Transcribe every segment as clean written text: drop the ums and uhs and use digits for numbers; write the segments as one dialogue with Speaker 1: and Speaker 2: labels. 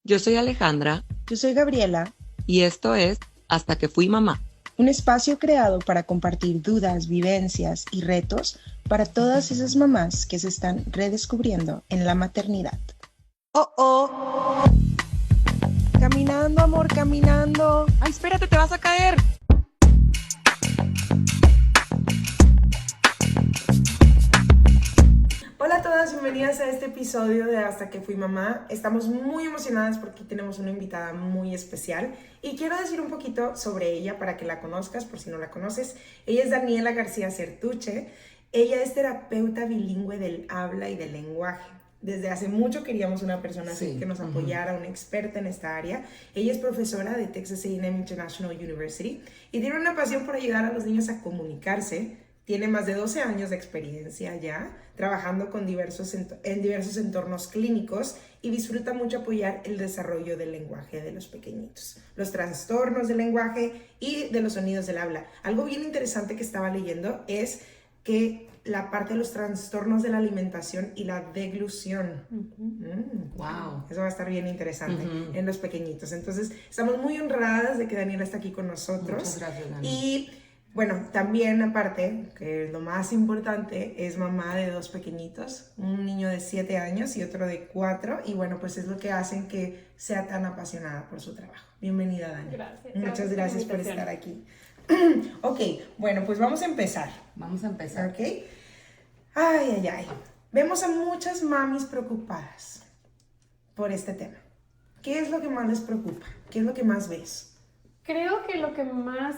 Speaker 1: Yo soy Alejandra
Speaker 2: Yo soy Gabriela,
Speaker 1: y esto es Hasta que fui mamá.
Speaker 2: un espacio creado para compartir dudas, vivencias y retos para todas esas mamás que se están redescubriendo en la maternidad. ¡Oh, oh! Caminando, amor, caminando.
Speaker 1: ¡Ay, espérate, te vas a caer!
Speaker 2: Hola a todas, bienvenidas a este episodio de Hasta que fui mamá. Estamos muy emocionadas porque tenemos una invitada muy especial y quiero decir un poquito sobre ella para que la conozcas, por si no la conoces. Ella es Daniela García Certuche. Ella es terapeuta bilingüe del habla y del lenguaje. Desde hace mucho queríamos una persona así que nos apoyara, una experta en esta área. Ella es profesora de Texas A&M International University y tiene una pasión por ayudar a los niños a comunicarse. Tiene más de 12 años de experiencia ya, trabajando en diversos entornos clínicos y disfruta mucho apoyar el desarrollo del lenguaje de los pequeñitos, los trastornos del lenguaje y de los sonidos del habla. Algo bien interesante que estaba leyendo es que la parte de los trastornos de la alimentación y la deglución.
Speaker 1: Wow.
Speaker 2: Eso va a estar bien interesante en los pequeñitos. Entonces, estamos muy honradas de que Daniela está aquí con nosotros.
Speaker 1: Muchas gracias, Dani.
Speaker 2: Y bueno, también aparte, que lo más importante, es mamá de 2 pequeñitos, un niño de 7 años y otro de 4, y bueno, pues es lo que hacen que sea tan apasionada por su trabajo. Bienvenida, Dani.
Speaker 3: Gracias.
Speaker 2: Muchas gracias por estar aquí. Ok, bueno, pues vamos a empezar.
Speaker 1: Vamos a empezar.
Speaker 2: ¿Ok? Ay. Vemos a muchas mamis preocupadas por este tema. ¿Qué es lo que más les preocupa? ¿Qué es lo que más ves?
Speaker 3: Creo que lo que más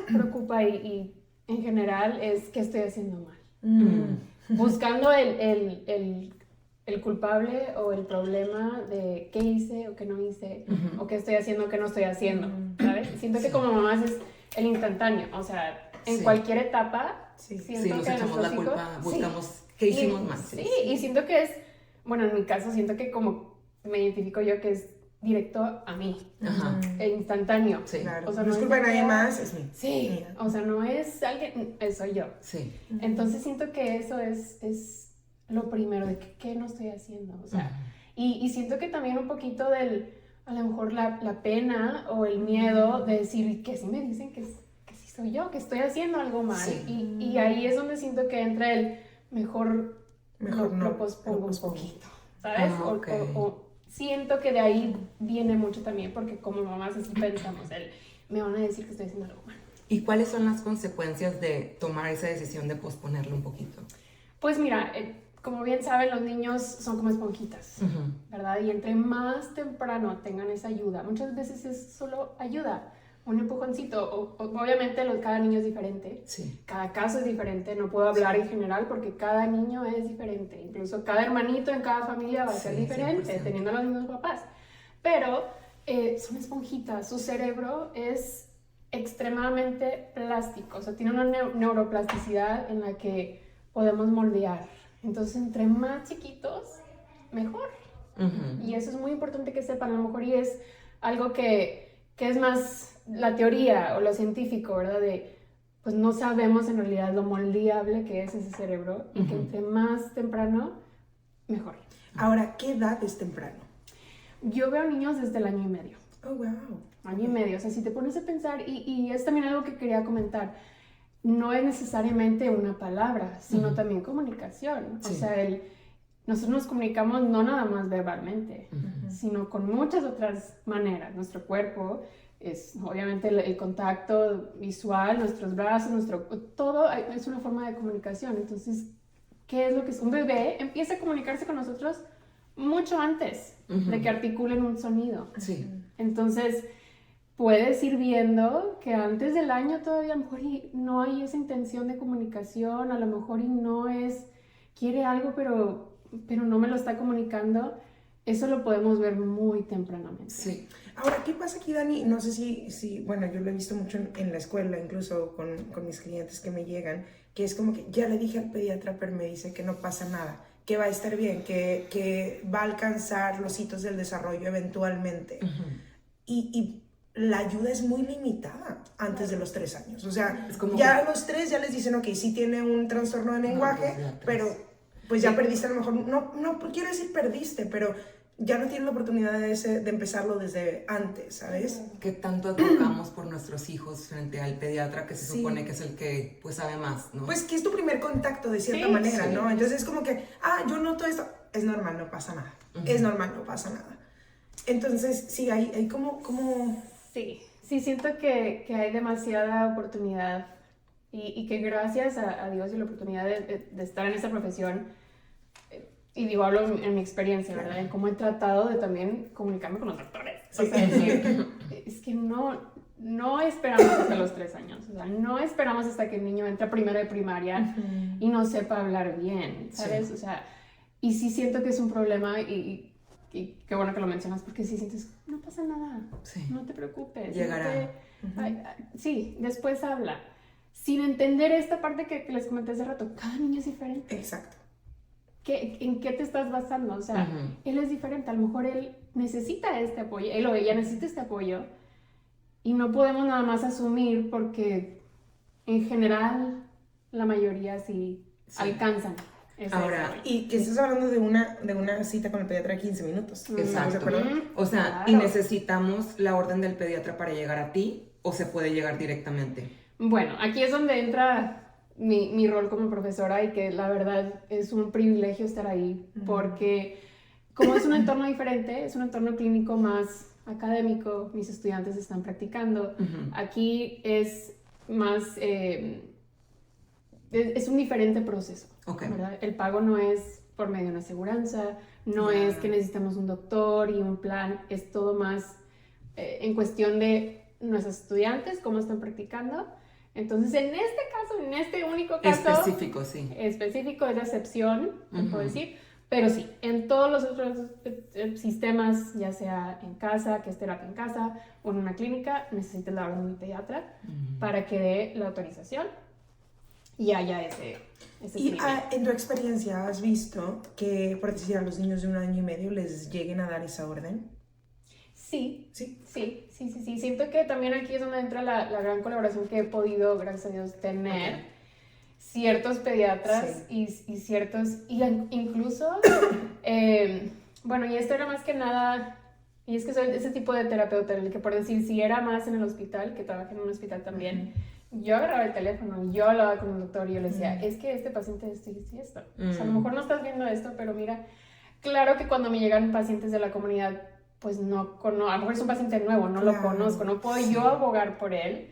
Speaker 3: preocupa y en general es que estoy haciendo mal. Buscando el culpable o el problema de qué hice o qué no hice, o qué estoy haciendo o qué no estoy haciendo, ¿sabes? Siento que como mamás es el instantáneo, o sea, en cualquier etapa, siento
Speaker 1: nos
Speaker 3: que
Speaker 1: echamos
Speaker 3: nuestros
Speaker 1: la
Speaker 3: hijos,
Speaker 1: culpa, buscamos qué hicimos mal.
Speaker 3: Sí, y siento que es, bueno, en mi caso siento que como me identifico yo que es directo a mí, e instantáneo.
Speaker 1: Sí.
Speaker 2: Claro.
Speaker 3: O sea,
Speaker 2: no es culpa de nadie más, es mí.
Speaker 3: Sí,
Speaker 2: Mira.
Speaker 3: o sea, no es alguien, soy yo.
Speaker 1: Sí.
Speaker 3: Entonces siento que eso es lo primero, de qué no estoy haciendo, o sea, y siento que también un poquito a lo mejor la pena o el miedo de decir que sí me dicen que sí soy yo, que estoy haciendo algo mal,
Speaker 1: Sí.
Speaker 3: y ahí es donde siento que entra el mejor
Speaker 2: no,
Speaker 3: lo pospongo un poquito, ¿sabes?
Speaker 1: Okay.
Speaker 3: O siento que de ahí viene mucho también, porque como mamás así pensamos, me van a decir que estoy haciendo algo mal.
Speaker 1: ¿Y cuáles son las consecuencias de tomar esa decisión de posponerlo un poquito?
Speaker 3: Pues mira, como bien saben, los niños son como esponjitas, ¿verdad? Y entre más temprano tengan esa ayuda, muchas veces es solo ayuda, un empujoncito. Obviamente cada niño es diferente,
Speaker 1: Sí.
Speaker 3: cada caso es diferente, no puedo hablar en general porque cada niño es diferente, incluso cada hermanito en cada familia va a ser diferente,
Speaker 1: 100%.
Speaker 3: teniendo los mismos papás. Pero son esponjitas, su cerebro es extremadamente plástico, o sea, tiene una neuroplasticidad en la que podemos moldear. Entonces, entre más chiquitos, mejor. Y eso es muy importante que sepan, a lo mejor, y es algo que es más la teoría o lo científico, ¿verdad? Pues no sabemos en realidad lo moldeable que es ese cerebro, y que entre más temprano, mejor.
Speaker 2: Ahora, ¿qué edad es temprano?
Speaker 3: Yo veo niños desde el año y medio.
Speaker 2: Oh, wow.
Speaker 3: Año y medio, o sea, si te pones a pensar, y es también algo que quería comentar, no es necesariamente una palabra, sino también comunicación.
Speaker 1: Sí.
Speaker 3: O sea, nosotros nos comunicamos no nada más verbalmente, sino con muchas otras maneras. Nuestro cuerpo es obviamente el contacto visual, nuestros brazos, todo es una forma de comunicación. Entonces, ¿qué es lo que es? Un bebé empieza a comunicarse con nosotros mucho antes de que articulen un sonido.
Speaker 1: Sí.
Speaker 3: Entonces, puedes ir viendo que antes del año todavía a lo mejor no hay esa intención de comunicación, a lo mejor quiere algo, pero no me lo está comunicando. Eso lo podemos ver muy tempranamente.
Speaker 1: Sí.
Speaker 2: Ahora, ¿qué pasa aquí, Dani? No sé si bueno, yo lo he visto mucho en la escuela, incluso con mis clientes que me llegan, que es como que ya le dije al pediatra, pero me dice que no pasa nada, que va a estar bien, que va a alcanzar los hitos del desarrollo eventualmente. Y la ayuda es muy limitada antes de los 3 años. O sea,
Speaker 1: Es como
Speaker 2: ya a los 3 ya les dicen, ok, sí tiene un trastorno de lenguaje,
Speaker 1: pues ya 3.
Speaker 2: pero pues ya perdiste a lo mejor, no quiero decir perdiste, pero ya no tienen la oportunidad de empezarlo desde antes, ¿sabes?
Speaker 1: ¿Qué tanto advocamos por nuestros hijos frente al pediatra que se
Speaker 2: Sí.
Speaker 1: supone que es el que pues sabe más, ¿no?
Speaker 2: Pues que es tu primer contacto de cierta
Speaker 3: Sí,
Speaker 2: manera,
Speaker 1: sí.
Speaker 2: ¿no? Entonces es como que, yo noto esto, es normal, no pasa nada. Es normal, no pasa nada. Entonces, sí, hay como...
Speaker 3: Sí, sí, siento que hay demasiada oportunidad y que gracias a Dios y la oportunidad de estar en esta profesión, y digo, hablo en mi experiencia, ¿verdad? En cómo he tratado de también comunicarme con los doctores.
Speaker 2: Sí.
Speaker 3: O sea, decir, es que no esperamos hasta los 3 años, o sea, no esperamos hasta que el niño entra primero de primaria y no sepa hablar bien, ¿sabes?
Speaker 1: Sí.
Speaker 3: O sea, y sí siento que es un problema y qué bueno que lo mencionas, porque sí sientes, no pasa nada,
Speaker 1: Sí.
Speaker 3: no te preocupes.
Speaker 1: Llegará.
Speaker 3: Sí, después habla. Sin entender esta parte que les comenté hace rato, cada niño es diferente.
Speaker 2: Exacto.
Speaker 3: ¿En qué te estás basando? O sea,
Speaker 1: Ujú.
Speaker 3: él es diferente, a lo mejor él necesita este apoyo, él o ella necesita este apoyo, y no podemos nada más asumir porque en general la mayoría sí. Alcanzan ese
Speaker 1: Ahora,
Speaker 3: desarrollo.
Speaker 2: Y que estás hablando de una cita con el pediatra de 15 minutos. ¿Estamos de
Speaker 1: Exacto.
Speaker 2: acuerdo?
Speaker 1: O sea,
Speaker 3: Claro.
Speaker 1: ¿y necesitamos la orden del pediatra para llegar a ti o se puede llegar directamente?
Speaker 3: Bueno, aquí es donde entra mi rol como profesora y que la verdad es un privilegio estar ahí porque como es un entorno diferente, es un entorno clínico más académico, mis estudiantes están practicando, aquí es más, es un diferente proceso,
Speaker 1: Ok.
Speaker 3: ¿verdad? El pago no es por medio de una aseguranza, no
Speaker 1: Ya.
Speaker 3: es que necesitamos un doctor y un plan, es todo más en cuestión de nuestros estudiantes, cómo están practicando. Entonces, en este caso, en este único caso
Speaker 1: Específico, sí.
Speaker 3: específico, es la excepción, te puedo decir, pero sí, en todos los otros sistemas, ya sea en casa, que es terapia en casa, o en una clínica, necesitas la orden del pediatra para que dé la autorización y haya ese
Speaker 2: Y
Speaker 3: seguimiento.
Speaker 2: en tu experiencia, ¿has visto que, por decir, a los niños de 1 año y medio les lleguen a dar esa orden?
Speaker 3: Sí,
Speaker 2: Sí.
Speaker 3: sí. Siento que también aquí es donde entra la gran colaboración que he podido, gracias a Dios, tener.
Speaker 1: Ok.
Speaker 3: Ciertos pediatras y ciertos, y incluso, bueno, y esto era más que nada, y es que soy ese tipo de terapeuta, el que por decir, si era más en el hospital, que trabajé en un hospital también, yo agarraba el teléfono, yo hablaba con el doctor y yo le decía, es que este paciente esto y esto. O sea, a lo mejor no estás viendo esto, pero mira, claro que cuando me llegan pacientes de la comunidad, pues no conozco, a lo mejor es un paciente nuevo, no lo conozco, no puedo yo abogar por él,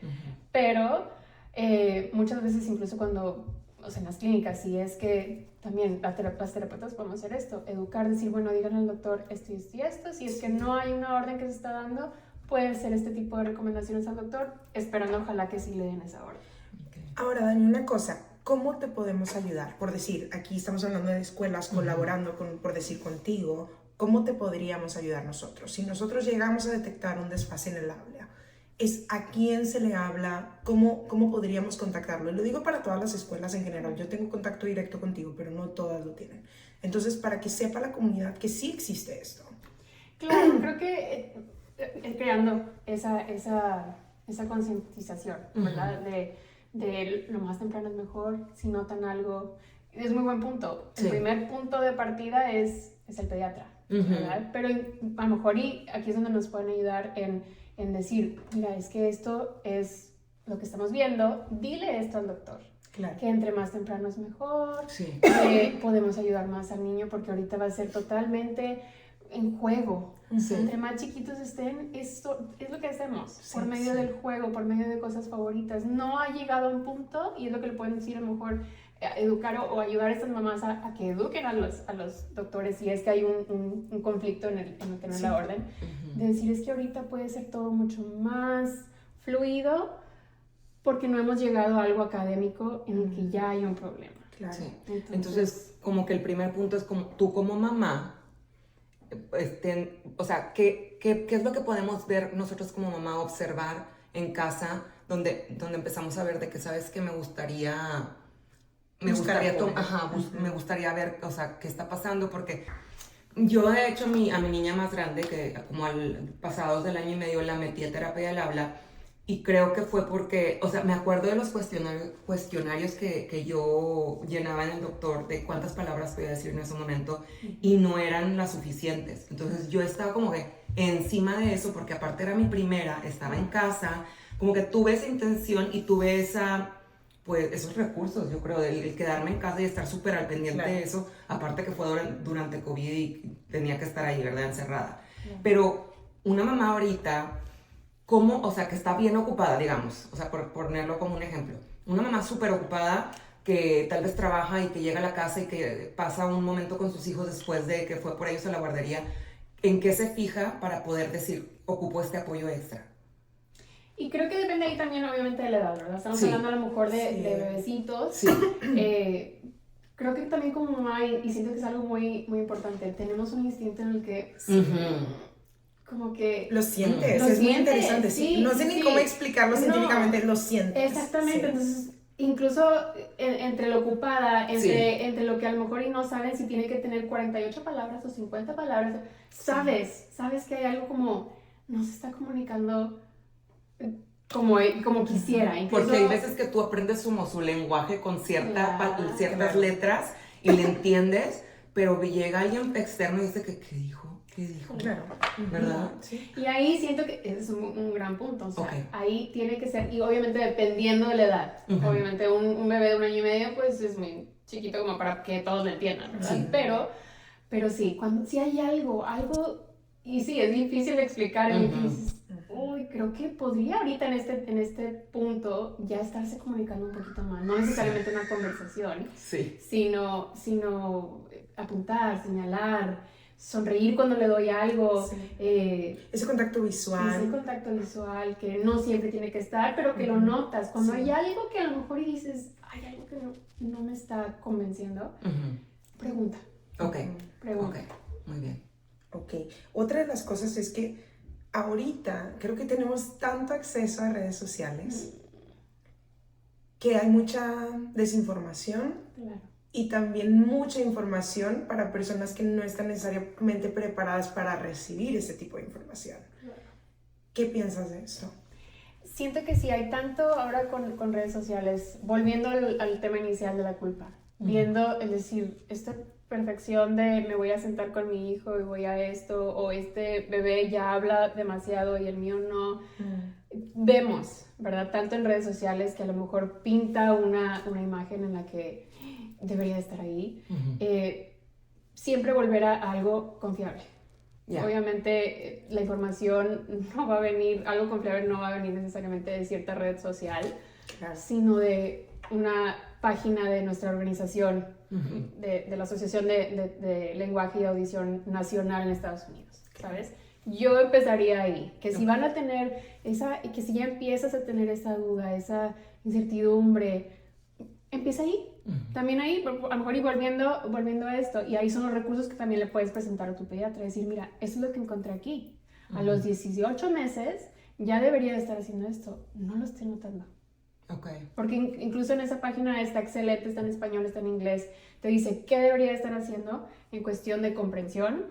Speaker 3: pero muchas veces incluso cuando, o sea, en las clínicas, si es que también las terapeutas podemos hacer esto, educar, decir, bueno, díganle al doctor esto y esto y esto, si es que no hay una orden que se está dando, pueden ser este tipo de recomendaciones al doctor, esperando ojalá que sí le den esa orden.
Speaker 2: Ahora, Dani, una cosa, ¿cómo te podemos ayudar? Por decir, aquí estamos hablando de escuelas colaborando con, por decir, contigo, ¿cómo te podríamos ayudar nosotros? Si nosotros llegamos a detectar un desfase en el habla, ¿es a quién se le habla? ¿Cómo podríamos contactarlo? Y lo digo para todas las escuelas en general. Yo tengo contacto directo contigo, pero no todas lo tienen. Entonces, para que sepa la comunidad que sí existe esto.
Speaker 3: Claro, creo que creando esa concientización, ¿verdad? De lo más temprano es mejor, si notan algo, es muy buen punto. El primer punto de partida es el pediatra, ¿verdad? Pero a lo mejor y aquí es donde nos pueden ayudar en decir, mira, es que esto es lo que estamos viendo, dile esto al doctor.
Speaker 2: Claro.
Speaker 3: Que entre más temprano es mejor,
Speaker 1: Sí.
Speaker 3: que podemos ayudar más al niño porque ahorita va a ser totalmente en juego.
Speaker 1: Sí.
Speaker 3: Entre más chiquitos estén, esto es lo que hacemos,
Speaker 2: Sí,
Speaker 3: por medio
Speaker 2: sí.
Speaker 3: del juego, por medio de cosas favoritas. No ha llegado a un punto, y es lo que le pueden decir a lo mejor, educar o ayudar a estas mamás a que eduquen a los doctores si es que hay un conflicto en el que no es la orden, de decir es que ahorita puede ser todo mucho más fluido porque no hemos llegado a algo académico en el que ya hay un problema.
Speaker 2: Claro.
Speaker 1: Sí. Entonces, como que el primer punto es como tú como mamá, o sea, ¿qué es lo que podemos ver nosotros como mamá, observar en casa, donde empezamos a ver de que, ¿sabes qué? Me gustaría ver, o sea, qué está pasando, porque yo he hecho a mi niña más grande, que como pasados del año y medio la metí a terapia del habla, Y creo que fue porque, o sea, me acuerdo de los cuestionarios que yo llenaba en el doctor de cuántas palabras podía decir en ese momento y no eran las suficientes. Entonces yo estaba como que encima de eso, porque aparte era mi primera, estaba en casa, como que tuve esa intención y tuve pues esos recursos, yo creo, el quedarme en casa y estar súper al pendiente de eso, aparte que fue durante COVID y tenía que estar ahí, ¿verdad? Encerrada. Pero una mamá ahorita, ¿cómo? O sea, que está bien ocupada, digamos, o sea, por ponerlo como un ejemplo. Una mamá súper ocupada que tal vez trabaja y que llega a la casa y que pasa un momento con sus hijos después de que fue por ellos a la guardería, ¿en qué se fija para poder decir, ocupo este apoyo extra?
Speaker 3: Y creo que depende ahí también, obviamente, de la edad, ¿verdad? Estamos hablando a lo mejor de bebecitos.
Speaker 1: Sí.
Speaker 3: Creo que también como mamá, y siento que es algo muy, muy importante, tenemos un instinto en el que como que...
Speaker 2: Lo sientes, es muy interesante, sí. No sé ni cómo explicarlo científicamente, lo sientes.
Speaker 3: Exactamente, entonces incluso entre lo ocupada, entre lo que a lo mejor y no saben si tiene que tener 48 palabras o 50 palabras, sabes que hay algo como, no se está comunicando como quisiera. Incluso,
Speaker 1: porque hay veces que tú aprendes como su lenguaje con ciertas letras y le entiendes, pero llega alguien externo y dice que, ¿qué dijo?
Speaker 2: Claro.
Speaker 1: ¿Verdad?
Speaker 2: Sí.
Speaker 3: Y ahí siento que es un gran punto, o sea, ahí tiene que ser, y obviamente dependiendo de la edad, obviamente un bebé de 1 año y medio pues es muy chiquito como para que todos lo entiendan, ¿verdad? Sí. Pero sí, si hay algo, y sí, es difícil de explicar, es difícil. Uy, creo que podría ahorita en este punto ya estarse comunicando un poquito más, no necesariamente una conversación, sino apuntar, señalar, sonreír cuando le doy algo.
Speaker 2: Ese contacto visual.
Speaker 3: Ese contacto visual que no siempre tiene que estar, pero que lo notas. Cuando hay algo que a lo mejor dices, hay algo que no me está convenciendo, pregunta.
Speaker 1: Pregunta. Muy bien.
Speaker 2: Otra de las cosas es que ahorita creo que tenemos tanto acceso a redes sociales que hay mucha desinformación.
Speaker 3: Claro.
Speaker 2: Y también mucha información para personas que no están necesariamente preparadas para recibir ese tipo de información. Claro. ¿Qué piensas de eso?
Speaker 3: Siento que sí, hay tanto ahora con redes sociales, volviendo al tema inicial de la culpa, viendo, es decir, esta perfección de me voy a sentar con mi hijo y voy a esto, o este bebé ya habla demasiado y el mío no. Vemos, ¿verdad? Tanto en redes sociales que a lo mejor pinta una imagen en la que debería de estar ahí. Siempre volver a algo confiable. Obviamente la información no va a venir, algo confiable no va a venir necesariamente de cierta red social, sino de una página de nuestra organización, de la Asociación de Lenguaje y Audición Nacional en Estados Unidos, ¿sabes? Yo empezaría ahí, que si van a tener que si ya empiezas a tener esa duda, esa incertidumbre, empieza ahí. También ahí, a lo mejor y volviendo a esto, y ahí son los recursos que también le puedes presentar a tu pediatra, decir, mira, eso es lo que encontré aquí. A los 18 meses ya debería de estar haciendo esto. No lo estoy notando. Porque incluso en esa página está excelente, está en español, está en inglés, te dice qué debería de estar haciendo en cuestión de comprensión,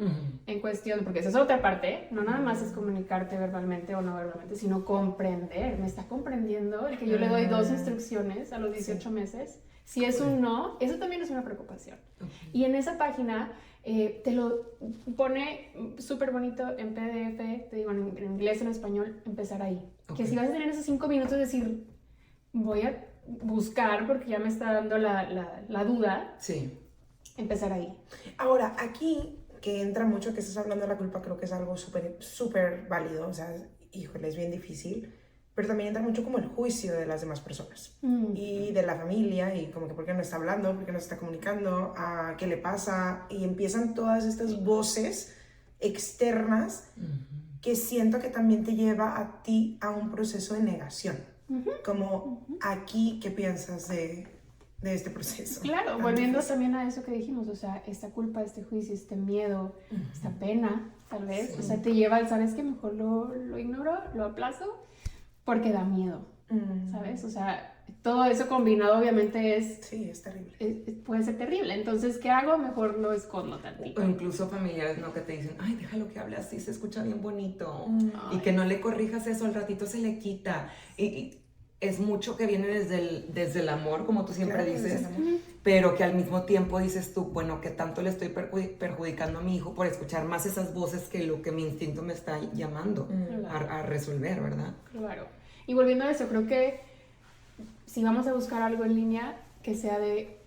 Speaker 3: en cuestión, porque esa es otra parte, no nada más es comunicarte verbalmente o no verbalmente, sino comprender. Me está comprendiendo el que yo le doy 2 instrucciones a los 18 meses. Si es un no, eso también es una preocupación. Y en esa página te lo pone súper bonito en PDF, te digo en inglés, en español, empezar ahí. Que si vas a tener esos 5 minutos, decir, voy a buscar porque ya me está dando la duda. Empezar ahí.
Speaker 2: Ahora, aquí que entra mucho que estás hablando de la culpa, creo que es algo súper válido. O sea, híjole, es bien difícil. Pero también entra mucho como el juicio de las demás personas y de la familia, y como que por qué no está hablando, por qué no está comunicando, qué le pasa, y empiezan todas estas voces externas que siento que también te lleva a ti a un proceso de negación. Como aquí, ¿qué piensas de este proceso?
Speaker 3: Claro, volviendo también a eso que dijimos, o sea, esta culpa, este juicio, este miedo, esta pena, tal vez, o sea, te lleva al, ¿sabes qué? Mejor lo ignoro, lo aplazo, porque da miedo. ¿sabes? O sea, todo eso combinado obviamente
Speaker 2: Sí, es terrible.
Speaker 3: puede ser terrible. Entonces, ¿qué hago? Mejor lo escondo tantito.
Speaker 1: O incluso familiares, ¿no? Que te dicen, ay, déjalo que hable así, se escucha bien bonito. Y
Speaker 3: Ay.
Speaker 1: que no le corrijas eso, al ratito se le quita. Y es mucho que viene desde el amor, como tú siempre
Speaker 2: Claro,
Speaker 1: dices,
Speaker 2: desde el amor.
Speaker 1: pero que al mismo tiempo dices tú, bueno, que tanto le estoy perjudicando a mi hijo por escuchar más esas voces que lo que mi instinto me está llamando a resolver, ¿verdad?
Speaker 3: Claro. Y volviendo a eso, creo que si vamos a buscar algo en línea, que sea de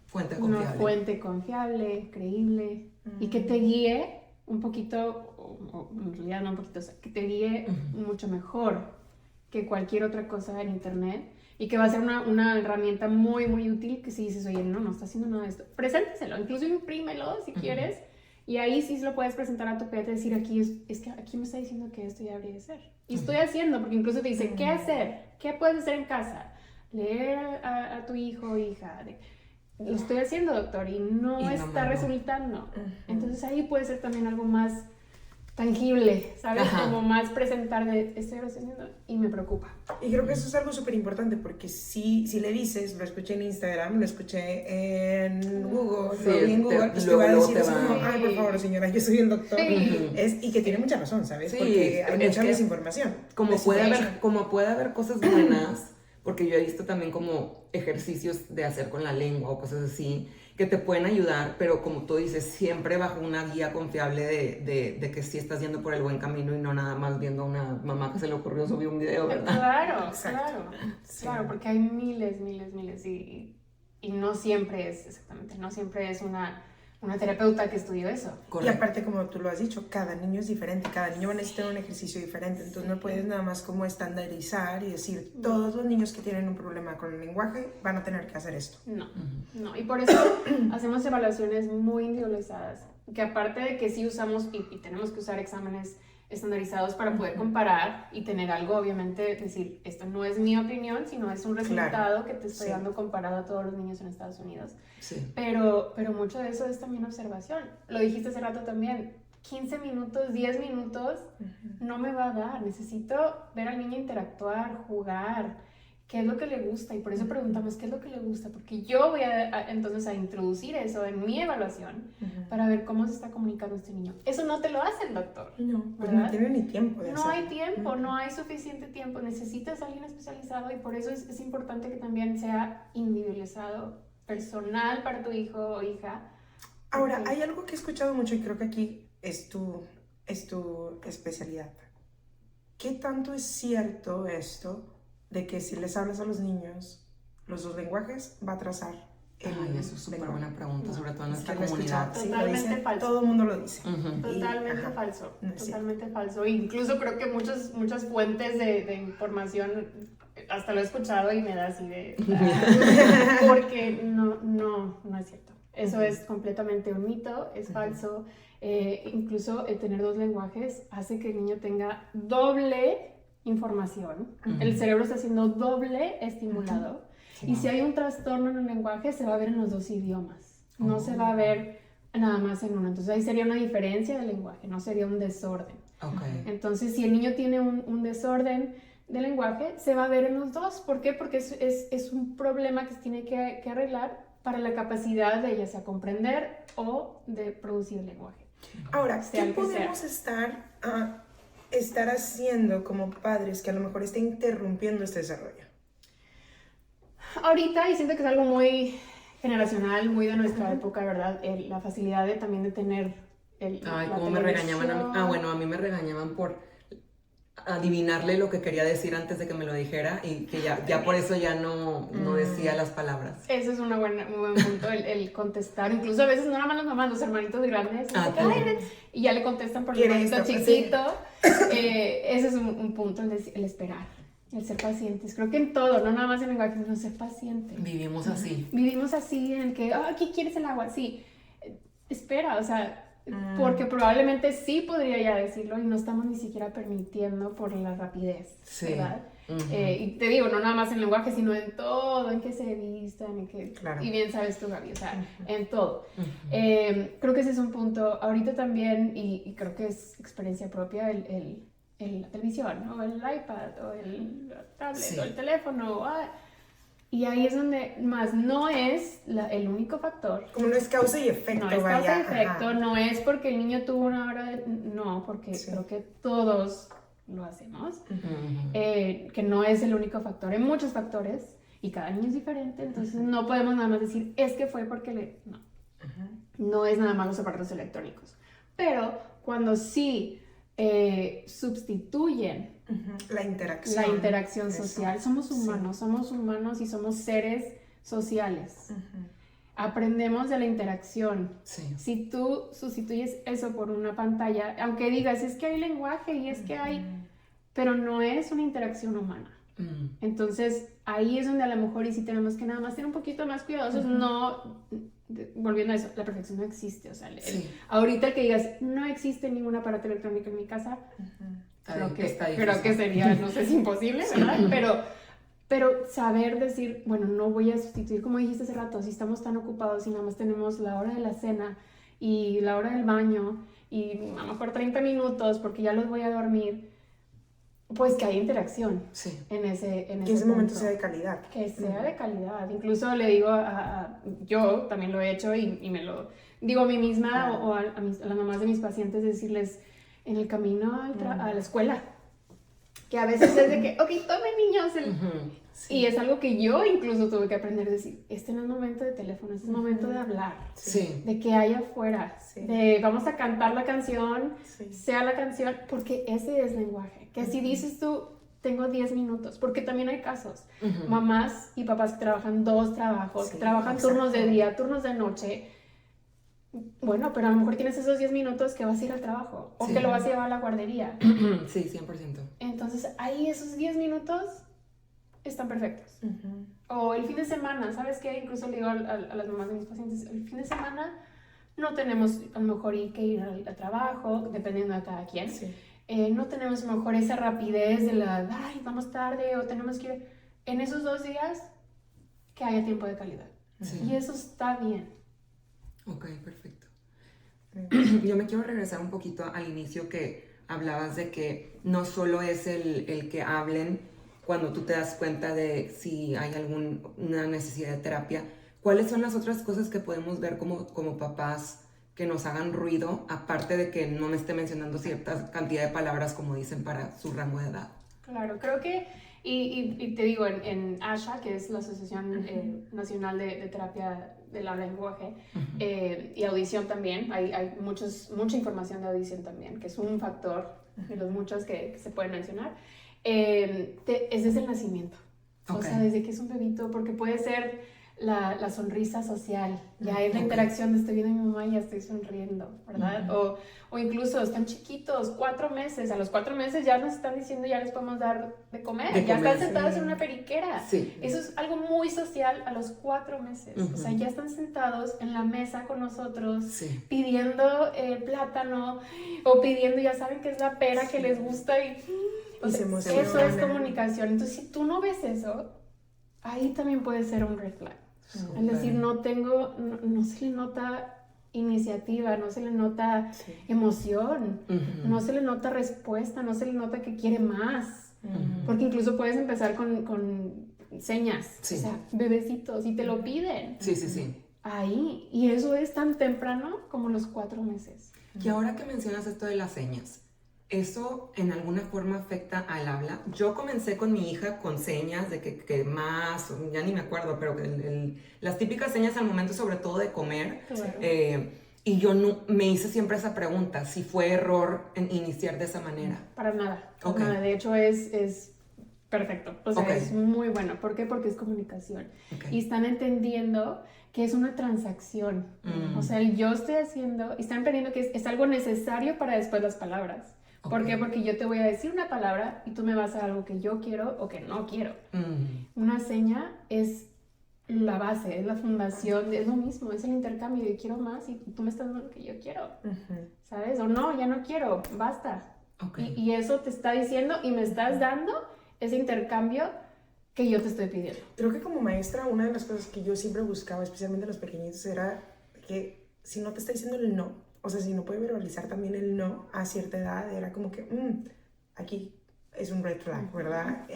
Speaker 1: Fuente
Speaker 3: una
Speaker 1: confiable.
Speaker 3: fuente confiable, creíble, y que te guíe un poquito, o en realidad no un poquito, o sea, que te guíe mucho mejor que cualquier otra cosa en internet, y que va a ser una herramienta muy, muy útil, que si dices, oye, no está haciendo nada de esto, preséntaselo, incluso imprímelo si quieres, y ahí sí se lo puedes presentar a tu pediatra y decir, es que aquí me está diciendo que esto ya debería de ser. Y estoy haciendo, porque incluso te dice, ¿qué hacer? ¿Qué puedes hacer en casa? Leer a tu hijo o hija. Lo estoy haciendo, doctor, y no está resultando. Entonces ahí puede ser también algo más tangible, ¿sabes?
Speaker 1: Ajá.
Speaker 3: Como más presentar de, estoy haciendo y me preocupa.
Speaker 2: Y creo que eso es algo súper importante porque si le dices, lo escuché en Instagram, lo escuché en Google,
Speaker 1: Sí,
Speaker 2: lo vi en Google, pues te
Speaker 1: luego
Speaker 2: va a decir
Speaker 1: te
Speaker 2: así
Speaker 1: va.
Speaker 2: como, ay, por favor, señora, yo soy el doctor.
Speaker 3: Sí.
Speaker 2: Y que tiene mucha razón, ¿sabes?
Speaker 1: Sí,
Speaker 2: Porque hay
Speaker 1: es
Speaker 2: mucha
Speaker 1: que
Speaker 2: desinformación.
Speaker 1: Como puede
Speaker 2: Desinformation.
Speaker 1: haber cosas buenas, porque yo he visto también como ejercicios de hacer con la lengua o cosas así, que te pueden ayudar, pero como tú dices, siempre bajo una guía confiable de que sí estás yendo por el buen camino y no nada más viendo a una mamá que se le ocurrió subir un video, ¿verdad?
Speaker 3: Claro,
Speaker 2: Exacto.
Speaker 3: claro.
Speaker 2: Sí.
Speaker 3: Claro, porque hay miles, y no siempre es, exactamente, no siempre es una terapeuta que estudió eso.
Speaker 2: Y
Speaker 1: Correcto.
Speaker 2: aparte, como tú lo has dicho, cada niño es diferente, cada niño va a necesitar un ejercicio diferente, entonces no puedes nada más como estandarizar y decir, todos los niños que tienen un problema con el lenguaje van a tener que hacer esto.
Speaker 3: No, y por eso hacemos evaluaciones muy individualizadas, que aparte de que sí usamos y tenemos que usar exámenes estandarizados para poder comparar y tener algo, obviamente, decir, esto no es mi opinión, sino es un resultado que te estoy dando comparado a todos los niños en Estados Unidos.
Speaker 1: Sí.
Speaker 3: Pero mucho de eso es también observación. Lo dijiste hace rato también, 15 minutos, 10 minutos no me va a dar. Necesito ver al niño interactuar, jugar, qué es lo que le gusta. Y por eso preguntamos qué es lo que le gusta, porque yo voy entonces a introducir eso en mi evaluación para ver cómo se está comunicando este niño. Eso no te lo hace el doctor.
Speaker 2: No, pues
Speaker 3: ¿verdad?
Speaker 2: no tiene ni tiempo de
Speaker 3: No
Speaker 2: hacerlo.
Speaker 3: hay tiempo, no hay suficiente tiempo. Necesitas a alguien especializado y por eso es importante que también sea individualizado, personal para tu hijo o hija.
Speaker 2: Ahora,
Speaker 3: Ok.
Speaker 2: hay algo que he escuchado mucho y creo que aquí es tu especialidad. ¿Qué tanto es cierto esto de que si les hablas a los niños los dos lenguajes va a atrasar el
Speaker 1: Ay, eso es súper
Speaker 2: lenguaje?
Speaker 1: buena pregunta, sobre todo en
Speaker 2: Es
Speaker 1: nuestra
Speaker 2: que lo he
Speaker 1: comunidad.
Speaker 2: escuchado, sí, lo
Speaker 3: Totalmente
Speaker 2: dice,
Speaker 3: falso.
Speaker 2: todo el mundo lo dice.
Speaker 1: Ujú.
Speaker 3: Totalmente
Speaker 2: ajá,
Speaker 3: falso,
Speaker 2: no es
Speaker 3: totalmente falso. Incluso creo que muchas fuentes de información hasta lo he escuchado y me da así de... porque no es cierto. Eso es completamente un mito, es falso. Incluso el tener dos lenguajes hace que el niño tenga doble información. El cerebro está siendo doble estimulado. Y si hay un trastorno en el lenguaje, se va a ver en los dos idiomas. No se va a ver nada más en uno. Entonces ahí sería una diferencia de lenguaje, no sería un desorden.
Speaker 1: Ok.
Speaker 3: Entonces si el niño tiene un desorden de lenguaje, se va a ver en los dos. ¿Por qué? Porque es un problema que se tiene que arreglar para la capacidad de ya sea comprender o de producir el lenguaje.
Speaker 2: Ahora,
Speaker 3: Sea
Speaker 2: ¿qué
Speaker 3: el que sea.
Speaker 2: podemos estar haciendo como padres que a lo mejor esté interrumpiendo este desarrollo?
Speaker 3: Ahorita, y siento que es algo muy generacional, muy de nuestra época, ¿verdad? La facilidad también de tener
Speaker 1: Ay,
Speaker 3: la
Speaker 1: cómo me regañaban a mí.
Speaker 3: televisión.
Speaker 1: Ah, bueno, a mí me regañaban por adivinarle lo que quería decir antes de que me lo dijera y que ya por eso ya no decía las palabras.
Speaker 3: Eso es un muy buen punto, el contestar. Incluso a veces no nada más las mamás, los hermanitos grandes,
Speaker 1: También.
Speaker 3: y ya le contestan por el
Speaker 2: ¿Quiere
Speaker 3: hermanito
Speaker 2: esto?
Speaker 3: chiquito. Ese es un punto, el esperar, el ser pacientes. Creo que en todo, no nada más en el lenguaje, sino ser paciente.
Speaker 1: Vivimos así.
Speaker 3: Vivimos así, en que, ¿qué quieres el agua? Sí, espera, o sea, porque probablemente sí podría ya decirlo y no estamos ni siquiera permitiendo por la rapidez,
Speaker 1: Sí.
Speaker 3: ¿verdad?
Speaker 1: Ujú.
Speaker 3: Y te digo, no nada más en lenguaje, sino en todo, en que se vistan, en que...
Speaker 2: Claro.
Speaker 3: Y bien sabes tú, Gaby, o sea, en todo.
Speaker 1: Ujú.
Speaker 3: Creo que ese es un punto. Ahorita también, y creo que es experiencia propia, el la televisión, o el iPad, o el tablet,
Speaker 1: Sí.
Speaker 3: o el teléfono, y ahí es donde más no es el único factor.
Speaker 2: Como no es causa y efecto,
Speaker 3: No es
Speaker 2: vaya.
Speaker 3: causa y efecto,
Speaker 2: Ajá.
Speaker 3: no es porque el niño tuvo una hora de... No, porque
Speaker 2: Sí.
Speaker 3: creo que todos lo hacemos.
Speaker 1: Ujú.
Speaker 3: Que no es el único factor, hay muchos factores y cada niño es diferente, entonces no podemos nada más decir, es que fue porque no. No es nada más los aparatos electrónicos. Pero cuando sí sustituyen
Speaker 2: La interacción.
Speaker 3: la interacción
Speaker 2: Eso.
Speaker 3: social, somos humanos y somos seres sociales.
Speaker 2: Ujú.
Speaker 3: Aprendemos de la interacción.
Speaker 1: Sí.
Speaker 3: Si tú sustituyes eso por una pantalla, aunque digas, es que hay lenguaje y es que hay, pero no es una interacción humana. Entonces, ahí es donde a lo mejor y sí tenemos que nada más ser un poquito más cuidadosos, volviendo a eso, la perfección no existe, o sea,
Speaker 1: Sí.
Speaker 3: ahorita el que digas, no existe ningún aparato electrónico en mi casa, creo que sería, no sé, es imposible, ¿verdad? Pero saber decir, bueno, no voy a sustituir, como dijiste hace rato, si estamos tan ocupados y nada más tenemos la hora de la cena y la hora del baño y a lo mejor 30 minutos porque ya los voy a dormir, pues que haya interacción en ese
Speaker 2: Que ese momento
Speaker 3: punto.
Speaker 2: sea de calidad.
Speaker 3: Que sea de calidad. Incluso le digo yo también lo he hecho y me lo digo a mí misma o a las mamás de mis pacientes, decirles en el camino a la escuela, que a veces es de que, ok, tomen niños, y es algo que yo incluso tuve que aprender a decir, este no es momento de teléfono, este es momento de hablar, de que hay afuera, de vamos a cantar la canción, sea la canción, porque ese es lenguaje, que si dices tú, tengo 10 minutos, porque también hay casos, mamás y papás que trabajan 2 trabajos, que trabajan turnos de día, turnos de noche. Bueno, pero a lo mejor tienes esos 10 minutos que vas a ir al trabajo o que lo vas a llevar a la guardería.
Speaker 1: Sí, 100%.
Speaker 3: Entonces, ahí esos 10 minutos están perfectos. O el fin de semana, ¿sabes qué? Incluso le digo a las mamás de mis pacientes, el fin de semana no tenemos a lo mejor que ir al trabajo, dependiendo de cada quien. No tenemos a lo mejor esa rapidez de ay, vamos tarde o tenemos que ir. En esos 2 días, que haya tiempo de calidad. Y eso está bien.
Speaker 1: Ok, perfecto. Yo me quiero regresar un poquito al inicio que hablabas de que no solo es el que hablen cuando tú te das cuenta de si hay alguna necesidad de terapia. ¿Cuáles son las otras cosas que podemos ver como papás que nos hagan ruido, aparte de que no me esté mencionando cierta cantidad de palabras como dicen para su rango de edad?
Speaker 3: Claro, creo que, y te digo, en ASHA, que es la Asociación Nacional de Terapia del Habla y Lenguaje, y audición también, hay mucha información de audición también, que es un factor de los muchos que se pueden mencionar, es desde el nacimiento, o sea, desde que es un bebito, porque puede ser la sonrisa social, ya es la interacción de estoy viendo a mi mamá y ya estoy sonriendo, ¿verdad? O incluso están chiquitos, 4 meses, a los 4 meses ya nos están diciendo ya les podemos dar de comer, ya están sentados en una periquera. Eso es algo muy social a los 4 meses, o sea, ya están sentados en la mesa con nosotros, pidiendo plátano o pidiendo, ya saben que es la pera que les gusta y o sea, eso es comunicación. Entonces, si tú no ves eso, ahí también puede ser un red flag. Es decir, no se le nota iniciativa, no se le nota emoción, no se le nota respuesta, no se le nota que quiere más. Porque incluso puedes empezar con señas, o sea, bebecitos, y te lo piden. Ahí, y eso es tan temprano como los 4 meses.
Speaker 1: Y ahora que mencionas esto de las señas, ¿eso en alguna forma afecta al habla? Yo comencé con mi hija con señas de que más, ya ni me acuerdo, pero las típicas señas al momento sobre todo de comer. Y yo me hice siempre esa pregunta, si fue error en iniciar de esa manera.
Speaker 3: Para nada, nada. De hecho es perfecto, o sea, es muy bueno. ¿Por qué? Porque es comunicación. Y están entendiendo que es una transacción. O sea, yo estoy haciendo, y están entendiendo que es algo necesario para después las palabras. ¿Por qué? Porque yo te voy a decir una palabra y tú me vas a dar algo que yo quiero o que no quiero. Una seña es la base, es la fundación, es lo mismo, es el intercambio. Yo quiero más y tú me estás dando lo que yo quiero, ¿sabes? O no, ya no quiero, basta. Y eso te está diciendo y me estás dando ese intercambio que yo te estoy pidiendo.
Speaker 2: Creo que como maestra, una de las cosas que yo siempre buscaba, especialmente los pequeñitos, era que si no te está diciendo el no, o sea, si no puede verbalizar también el no a cierta edad, era como que aquí es un red flag, ¿verdad?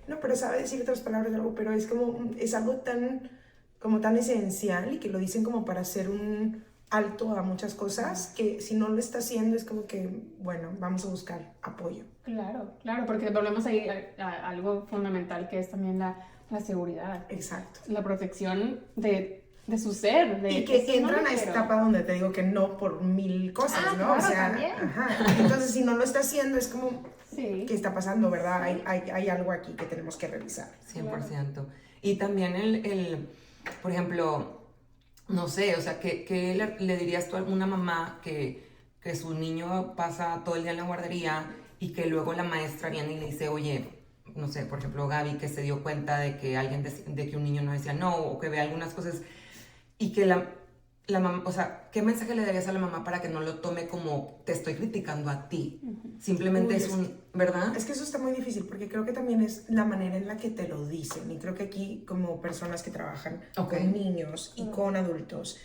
Speaker 2: No, pero sabe decir otras palabras de algo, pero es como, es algo tan, como tan esencial y que lo dicen como para hacer un alto a muchas cosas, que si no lo está haciendo es como que, bueno, vamos a buscar apoyo.
Speaker 3: Claro, claro, porque volvemos ahí a algo fundamental que es también la seguridad.
Speaker 2: Exacto.
Speaker 3: La protección de su ser.
Speaker 2: Y que entran a esta etapa donde te digo que no por mil cosas, ¿no?
Speaker 3: Claro,
Speaker 2: o sea,
Speaker 3: también.
Speaker 2: Ajá. Entonces, si no lo está haciendo, es como,
Speaker 3: Sí.
Speaker 2: ¿qué está pasando, verdad? Hay algo aquí que tenemos que revisar.
Speaker 1: 100%. Y también por ejemplo, no sé, o sea, ¿qué le dirías tú a alguna mamá que su niño pasa todo el día en la guardería y que luego la maestra viene y le dice, oye, no sé, por ejemplo, Gaby, que se dio cuenta de que de que un niño no decía no, o que ve algunas cosas, y que la mamá, o sea, ¿qué mensaje le darías a la mamá para que no lo tome como te estoy criticando a ti? Simplemente es un, ¿verdad?
Speaker 2: Es que eso está muy difícil porque creo que también es la manera en la que te lo dicen. Y creo que aquí, como personas que trabajan con niños y con adultos,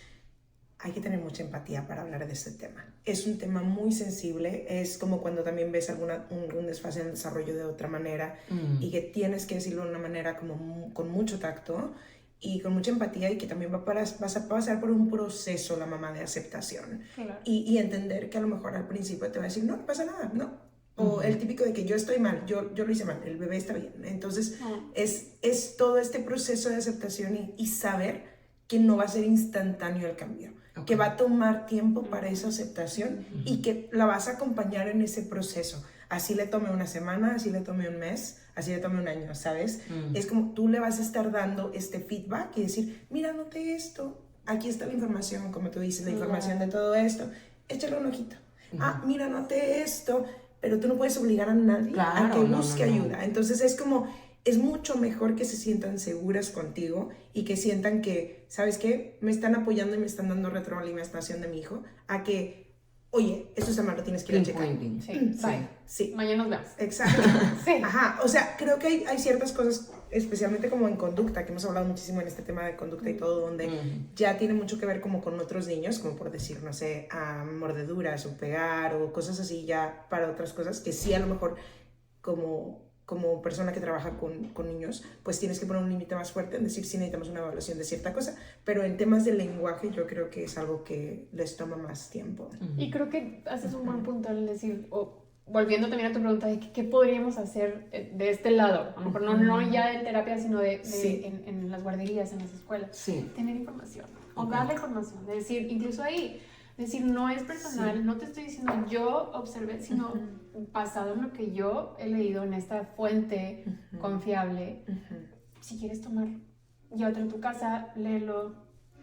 Speaker 2: hay que tener mucha empatía para hablar de este tema. Es un tema muy sensible, es como cuando también ves un desfase en el desarrollo de otra manera y que tienes que decirlo de una manera como con mucho tacto y con mucha empatía, y que también vas a pasar por un proceso la mamá de aceptación.
Speaker 3: Claro.
Speaker 2: Y entender que a lo mejor al principio te va a decir, no pasa nada, no. O el típico de que yo estoy mal, yo lo hice mal, el bebé está bien. Entonces es todo este proceso de aceptación y saber que no va a ser instantáneo el cambio. Que va a tomar tiempo para esa aceptación y que la vas a acompañar en ese proceso. Así le tome una semana, así le tome un mes, así le tome un año, ¿sabes? Es como tú le vas a estar dando este feedback y decir, mira, noté esto, aquí está la información, como tú dices, la información de todo esto, échale un ojito. Mira, noté esto, pero tú no puedes obligar a nadie a que busque ayuda. Entonces es como, es mucho mejor que se sientan seguras contigo y que sientan que, ¿sabes qué? Me están apoyando y me están dando retroalimentación de mi hijo, a que, oye, esto está mal, lo tienes que ir a checar.
Speaker 3: Sí. Mañana nos vemos.
Speaker 2: Exacto.
Speaker 3: Sí.
Speaker 2: Ajá, o sea, creo que hay ciertas cosas, especialmente como en conducta, que hemos hablado muchísimo en este tema de conducta y todo, donde ya tiene mucho que ver como con otros niños, como por decir, no sé, mordeduras o pegar o cosas así, ya para otras cosas, que sí a lo mejor como persona que trabaja con niños, pues tienes que poner un límite más fuerte en decir si necesitamos una evaluación de cierta cosa, pero en temas de lenguaje yo creo que es algo que les toma más tiempo.
Speaker 3: Y creo que haces un buen punto al decir, volviendo también a tu pregunta de qué podríamos hacer de este lado, a lo mejor no ya en terapia, sino en las guarderías, en las escuelas, tener información, o darle información, de decir, incluso ahí, decir, no es personal, no te estoy diciendo yo observé, sino basado en lo que yo he leído en esta fuente confiable. Si quieres tomar, llévatelo a tu casa, léelo,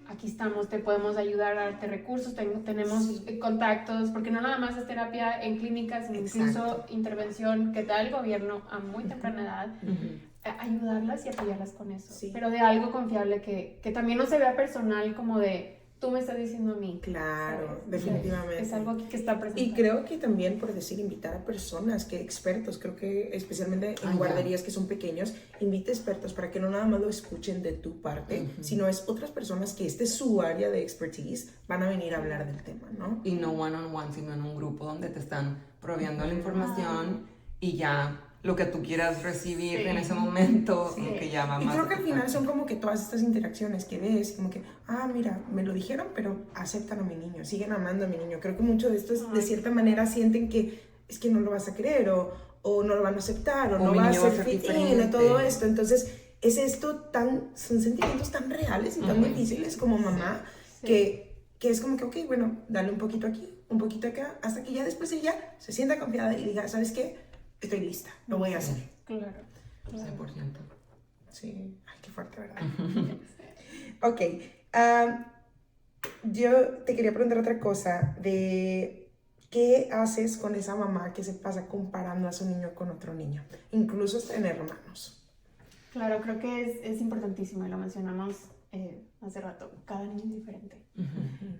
Speaker 3: aquí estamos, te podemos ayudar a darte recursos, tenemos contactos, porque no nada más es terapia en clínicas, sino incluso intervención que da el gobierno a muy temprana edad, ayudarlas y apoyarlas con eso, pero de algo confiable que también no se vea personal como de tú me estás diciendo a mí.
Speaker 2: Claro,
Speaker 3: ¿sabes?
Speaker 2: definitivamente.
Speaker 3: Es algo que está presente.
Speaker 2: Y creo que también, por decir, invitar a personas, expertos, creo que especialmente en guarderías que son pequeños, invita expertos para que no nada más lo escuchen de tu parte, sino es otras personas que este es su área de expertise, van a venir a hablar del tema, ¿no?
Speaker 1: Y no one-on-one, sino en un grupo donde te están proveendo la información y ya lo que tú quieras recibir en ese momento, que ya va más.
Speaker 2: Y creo que al final son como que todas estas interacciones que ves, como que, mira, me lo dijeron, pero aceptan a mi niño, siguen amando a mi niño. Creo que mucho de esto es, de cierta manera sienten que es que no lo vas a creer, o no lo van a aceptar, o no va a ser fit in, o todo esto. Entonces, son sentimientos tan reales y tan difíciles como mamá, que es como que, ok, bueno, dale un poquito aquí, un poquito acá, hasta que ya después ella se sienta confiada y diga, ¿sabes qué? Estoy lista, lo voy a hacer.
Speaker 3: Claro.
Speaker 1: 100%.
Speaker 2: Sí, ay, qué fuerte, ¿verdad? Ok, yo te quería preguntar otra cosa de qué haces con esa mamá que se pasa comparando a su niño con otro niño, incluso hasta en hermanos.
Speaker 3: Claro, creo que es importantísimo y lo mencionamos hace rato, cada niño es diferente.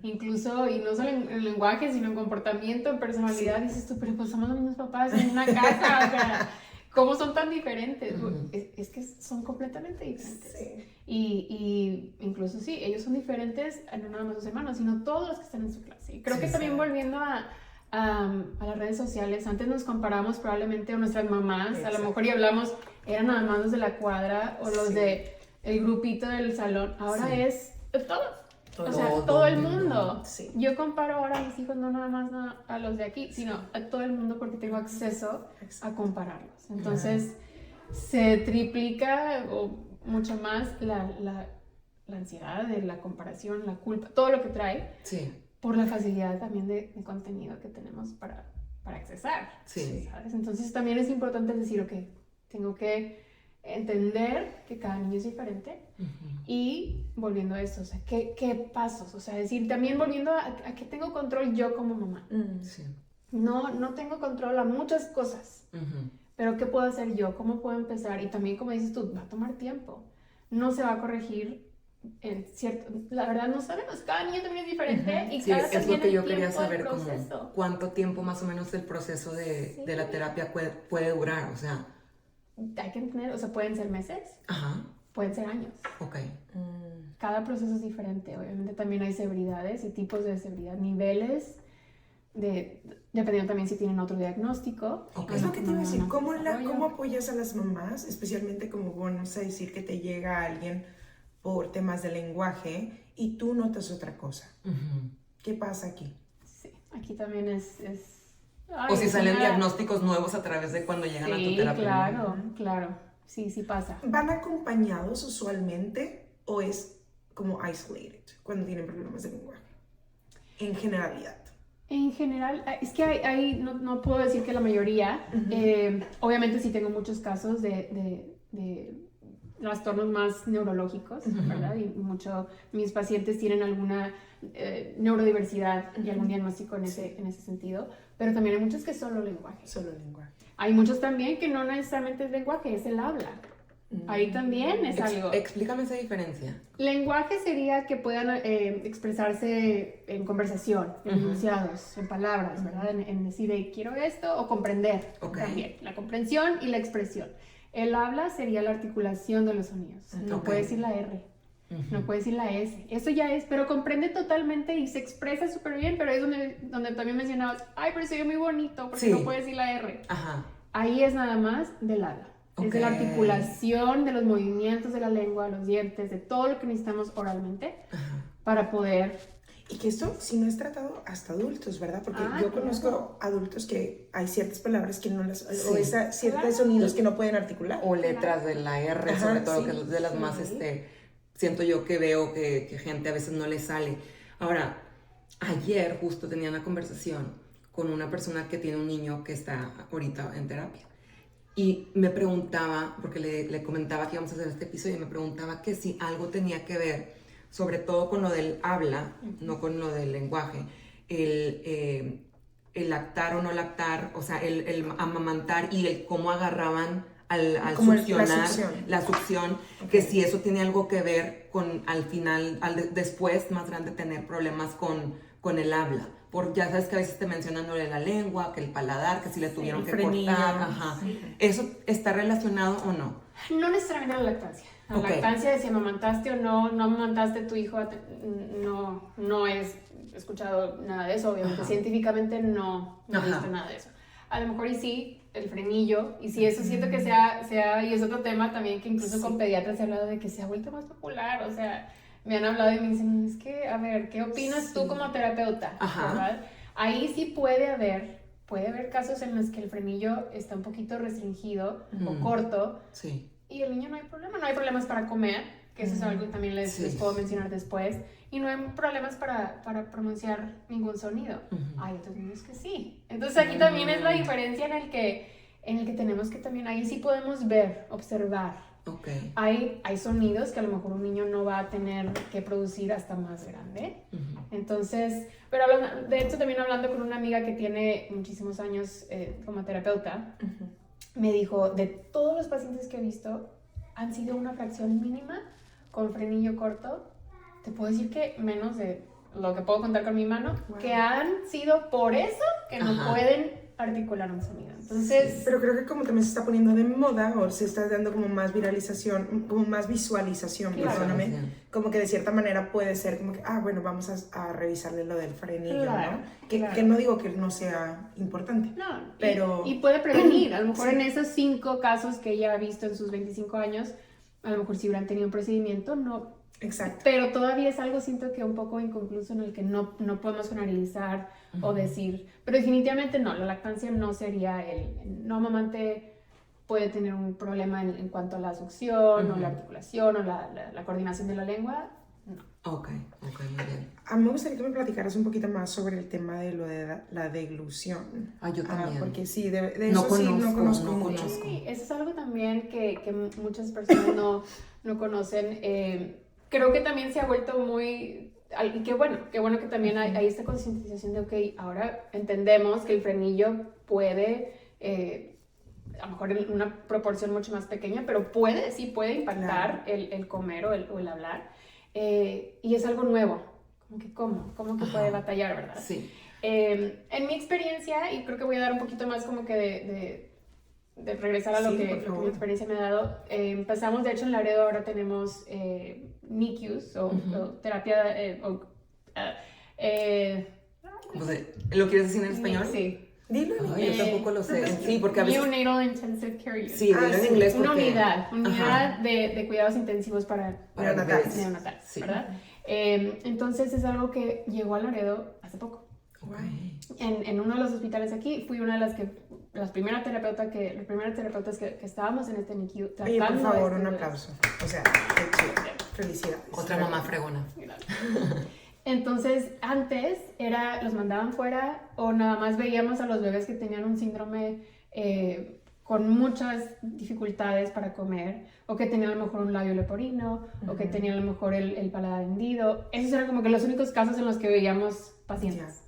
Speaker 3: Incluso, y no solo en lenguaje, sino en comportamiento, en personalidad, dices tú, pero pues somos los mismos papás en una casa, o sea, ¿cómo son tan diferentes? Es que son completamente diferentes. Y incluso sí, ellos son diferentes, no nada más sus hermanos, sino todos los que están en su clase. Y creo que también volviendo a las redes sociales. Antes nos comparábamos probablemente a nuestras mamás,
Speaker 2: Exacto.
Speaker 3: a lo mejor y hablamos, eran nada más los de la cuadra o los
Speaker 2: Sí.
Speaker 3: de el grupito del salón. Ahora
Speaker 1: Sí.
Speaker 3: es todo. O sea,
Speaker 1: Todo
Speaker 3: todo el
Speaker 1: el
Speaker 3: mundo.
Speaker 1: mundo.
Speaker 2: Sí.
Speaker 3: Yo comparo ahora a mis hijos no nada más a los de aquí, sino a todo el mundo porque tengo acceso a compararlos. Entonces, se triplica o mucho más la ansiedad de la comparación, la culpa, todo lo que trae
Speaker 1: Sí,
Speaker 3: por la facilidad también de contenido que tenemos para accesar.
Speaker 1: sí.
Speaker 3: ¿Sabes? Entonces, también es importante decir, ok, tengo que entender que cada niño es diferente.
Speaker 1: Ujú.
Speaker 3: Y volviendo a eso, o sea, ¿qué pasos? O sea, decir, también volviendo a que tengo control yo como mamá.
Speaker 1: Sí.
Speaker 3: No tengo control a muchas cosas,
Speaker 1: Ujú.
Speaker 3: pero ¿qué puedo hacer yo? ¿Cómo puedo empezar? Y también, como dices tú, va a tomar tiempo. No se va a corregir en cierto... La verdad, no sabemos. Cada niño también es diferente y
Speaker 1: Sí,
Speaker 3: cada
Speaker 1: es lo que yo quería saber,
Speaker 3: como
Speaker 1: como cuánto tiempo más o menos el proceso de la terapia puede durar, o sea,
Speaker 3: Hay que entender, o sea, pueden ser meses,
Speaker 1: ajá,
Speaker 3: pueden ser años.
Speaker 1: ok,
Speaker 3: Cada proceso es diferente. Obviamente también hay severidades y tipos de severidad, niveles, dependiendo también si tienen otro diagnóstico.
Speaker 1: ok.
Speaker 2: Es lo que te iba a decir, ¿cómo
Speaker 3: Desarrollo.
Speaker 2: apoyas a las mamás? Especialmente como, bueno, vamos a decir que te llega alguien por temas de lenguaje y tú notas otra cosa.
Speaker 1: Ujú.
Speaker 2: ¿Qué pasa aquí?
Speaker 3: Sí, aquí también es ay,
Speaker 1: O si
Speaker 3: es
Speaker 1: salen
Speaker 3: una-
Speaker 1: diagnósticos nuevos a través de cuando llegan a tu
Speaker 3: Sí,
Speaker 1: terapia.
Speaker 3: claro, claro. Sí, sí pasa.
Speaker 2: ¿Van acompañados usualmente o es como isolated cuando tienen problemas de lenguaje? En generalidad.
Speaker 3: En general, es que no puedo decir que la mayoría, obviamente sí tengo muchos casos de trastornos más neurológicos, ¿verdad? Y mis pacientes tienen alguna neurodiversidad y algún diagnóstico en ese sentido, pero también hay muchos que es solo lenguaje.
Speaker 2: Solo lenguaje.
Speaker 3: Hay muchos también que no necesariamente es lenguaje, es el habla. Ahí también es algo.
Speaker 1: Explícame esa diferencia.
Speaker 3: Lenguaje sería que puedan expresarse en conversación, en enunciados, en palabras, ¿verdad? En decir, quiero esto, o comprender también. La comprensión y la expresión. El habla sería la articulación de los sonidos. No puede decir la R, no puede decir la S. Eso ya es, pero comprende totalmente y se expresa súper bien, pero es donde también mencionabas, ay, pero se oye muy bonito, porque
Speaker 1: Sí.
Speaker 3: no puede decir la R.
Speaker 1: Ajá.
Speaker 3: Ahí es nada más del habla. Es de la
Speaker 1: Ok.
Speaker 3: articulación, de los movimientos de la lengua, los dientes, de todo lo que necesitamos oralmente para poder...
Speaker 2: Y que esto sí no es tratado hasta adultos, ¿verdad? Porque yo conozco adultos que hay ciertas palabras que no las... O ciertos sonidos que no pueden articular.
Speaker 1: O letras de la R,
Speaker 2: Ajá,
Speaker 1: sobre todo,
Speaker 2: sí,
Speaker 1: que es de las
Speaker 3: sí.
Speaker 1: más, siento yo que veo que gente a veces no le sale. Ahora, ayer justo tenía una conversación con una persona que tiene un niño que está ahorita en terapia. Y me preguntaba, porque le comentaba que íbamos a hacer este episodio, y me preguntaba que si algo tenía que ver, sobre todo con lo del habla, no con lo del lenguaje, el lactar o no lactar, o sea, el amamantar y el cómo agarraban al
Speaker 2: Como
Speaker 1: succionar,
Speaker 2: la
Speaker 1: la succión, que si eso tiene algo que ver con al final, después más grande tener problemas con el habla. Porque ya sabes que a veces te mencionan lo de la lengua, que el paladar, que si le tuvieron que
Speaker 2: frenillo.
Speaker 1: cortar. Ajá.
Speaker 3: Sí.
Speaker 1: ¿Eso está relacionado o no?
Speaker 3: No necesariamente a la lactancia. La
Speaker 1: Ok.
Speaker 3: lactancia de si amamantaste o no amamantaste a tu hijo, no he escuchado nada de eso. Obviamente, científicamente no he visto nada de eso. A lo mejor y sí, el frenillo, y sí, eso siento que sea, y es otro tema también que incluso con pediatras se ha hablado de que se ha vuelto más popular, o sea, me han hablado y me dicen, es que, a ver, ¿qué opinas tú como terapeuta?
Speaker 1: Ajá.
Speaker 3: ¿Verdad? Ahí sí puede haber casos en los que el frenillo está un poquito restringido o corto,
Speaker 1: Sí.
Speaker 3: y el niño no hay problemas para comer, que eso es algo que también les puedo mencionar después, y no hay problemas para pronunciar ningún sonido. Hay otros niños que sí. Entonces aquí también es la diferencia en el que tenemos que también, ahí sí podemos ver, observar.
Speaker 1: Ok.
Speaker 3: Hay sonidos que a lo mejor un niño no va a tener que producir hasta más grande. Entonces, pero de hecho también hablando con una amiga que tiene muchísimos años como terapeuta, me dijo, de todos los pacientes que he visto, han sido una fracción mínima con frenillo corto. Te puedo decir que menos de lo que puedo contar con mi mano, que han sido por eso que no pueden articular un sonido. Entonces,
Speaker 2: Pero creo que como también se está poniendo de moda o se está dando como más viralización, como más visualización,
Speaker 3: Claro.
Speaker 2: perdóname, como que de cierta manera puede ser como que, bueno, vamos a revisarle lo del frenillo,
Speaker 3: Claro,
Speaker 2: ¿no? Que,
Speaker 3: claro.
Speaker 2: que no digo que no sea importante.
Speaker 3: no,
Speaker 2: Pero-
Speaker 3: y puede prevenir. A lo mejor
Speaker 2: Sí.
Speaker 3: en esos 5 casos que ella ha visto en sus 25 años, a lo mejor si hubieran tenido un procedimiento, no.
Speaker 2: Exacto.
Speaker 3: Pero todavía es algo, siento que un poco inconcluso en el que no podemos generalizar o decir. Pero definitivamente no, la lactancia no sería no amamante puede tener un problema en cuanto a la succión o la articulación o la coordinación de la lengua. No.
Speaker 1: Ok, muy bien.
Speaker 2: A mí me gustaría que me platicaras un poquito más sobre el tema de lo de la deglución.
Speaker 1: Yo también.
Speaker 2: Porque sí, de
Speaker 1: No
Speaker 2: eso sí no
Speaker 1: conozco,
Speaker 2: conozco
Speaker 1: no
Speaker 2: mucho.
Speaker 1: conozco.
Speaker 3: Sí, eso es algo también que muchas personas no conocen. Creo que también se ha vuelto muy... Y qué bueno que también hay esta concientización de, ok, ahora entendemos que el frenillo puede, a lo mejor en una proporción mucho más pequeña, pero puede impactar el comer o el hablar. Y es algo nuevo. ¿Cómo que puede batallar, verdad?
Speaker 1: Sí.
Speaker 3: En mi experiencia, y creo que voy a dar un poquito más como que de regresar a lo
Speaker 2: Sí,
Speaker 3: que
Speaker 2: por favor.
Speaker 3: mi experiencia me ha dado. Empezamos, de hecho, en Laredo ahora tenemos NICUs o terapia...
Speaker 1: ¿Lo quieres decir en español?
Speaker 3: Sí.
Speaker 2: Dilo.
Speaker 1: Ay, yo tampoco lo sé. Sí, porque a veces...
Speaker 3: Neonatal Intensive Care Unit.
Speaker 1: Sí, dilo en
Speaker 2: sí.
Speaker 1: inglés
Speaker 3: Una
Speaker 1: porque...
Speaker 3: unidad de cuidados intensivos para
Speaker 2: Neonatales.
Speaker 3: neonatales,
Speaker 1: Sí.
Speaker 3: ¿verdad? Entonces es algo que llegó a Laredo hace poco.
Speaker 1: Ok.
Speaker 3: En uno de los hospitales aquí, fui una de las primeras terapeutas que estábamos en este NICU tratando.
Speaker 2: Oye, por favor,
Speaker 3: este
Speaker 2: un
Speaker 3: bebé.
Speaker 2: aplauso. O sea, qué chido. Felicidades.
Speaker 1: Otra mamá fregona.
Speaker 3: Entonces, antes los mandaban fuera o nada más veíamos a los bebés que tenían un síndrome con muchas dificultades para comer, o que tenían a lo mejor un labio leporino, o que tenían a lo mejor el paladar hendido. Esos eran como que los únicos casos en los que veíamos pacientes.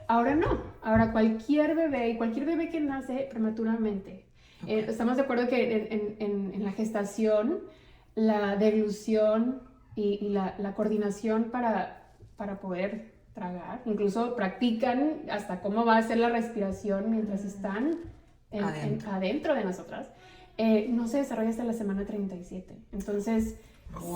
Speaker 3: Ahora no, ahora cualquier bebé y cualquier bebé que nace prematuramente. Estamos de acuerdo que en la gestación, la deglución y la coordinación para poder tragar, incluso practican hasta cómo va a ser la respiración mientras están adentro de nosotras, no se desarrolla hasta la semana 37. Entonces,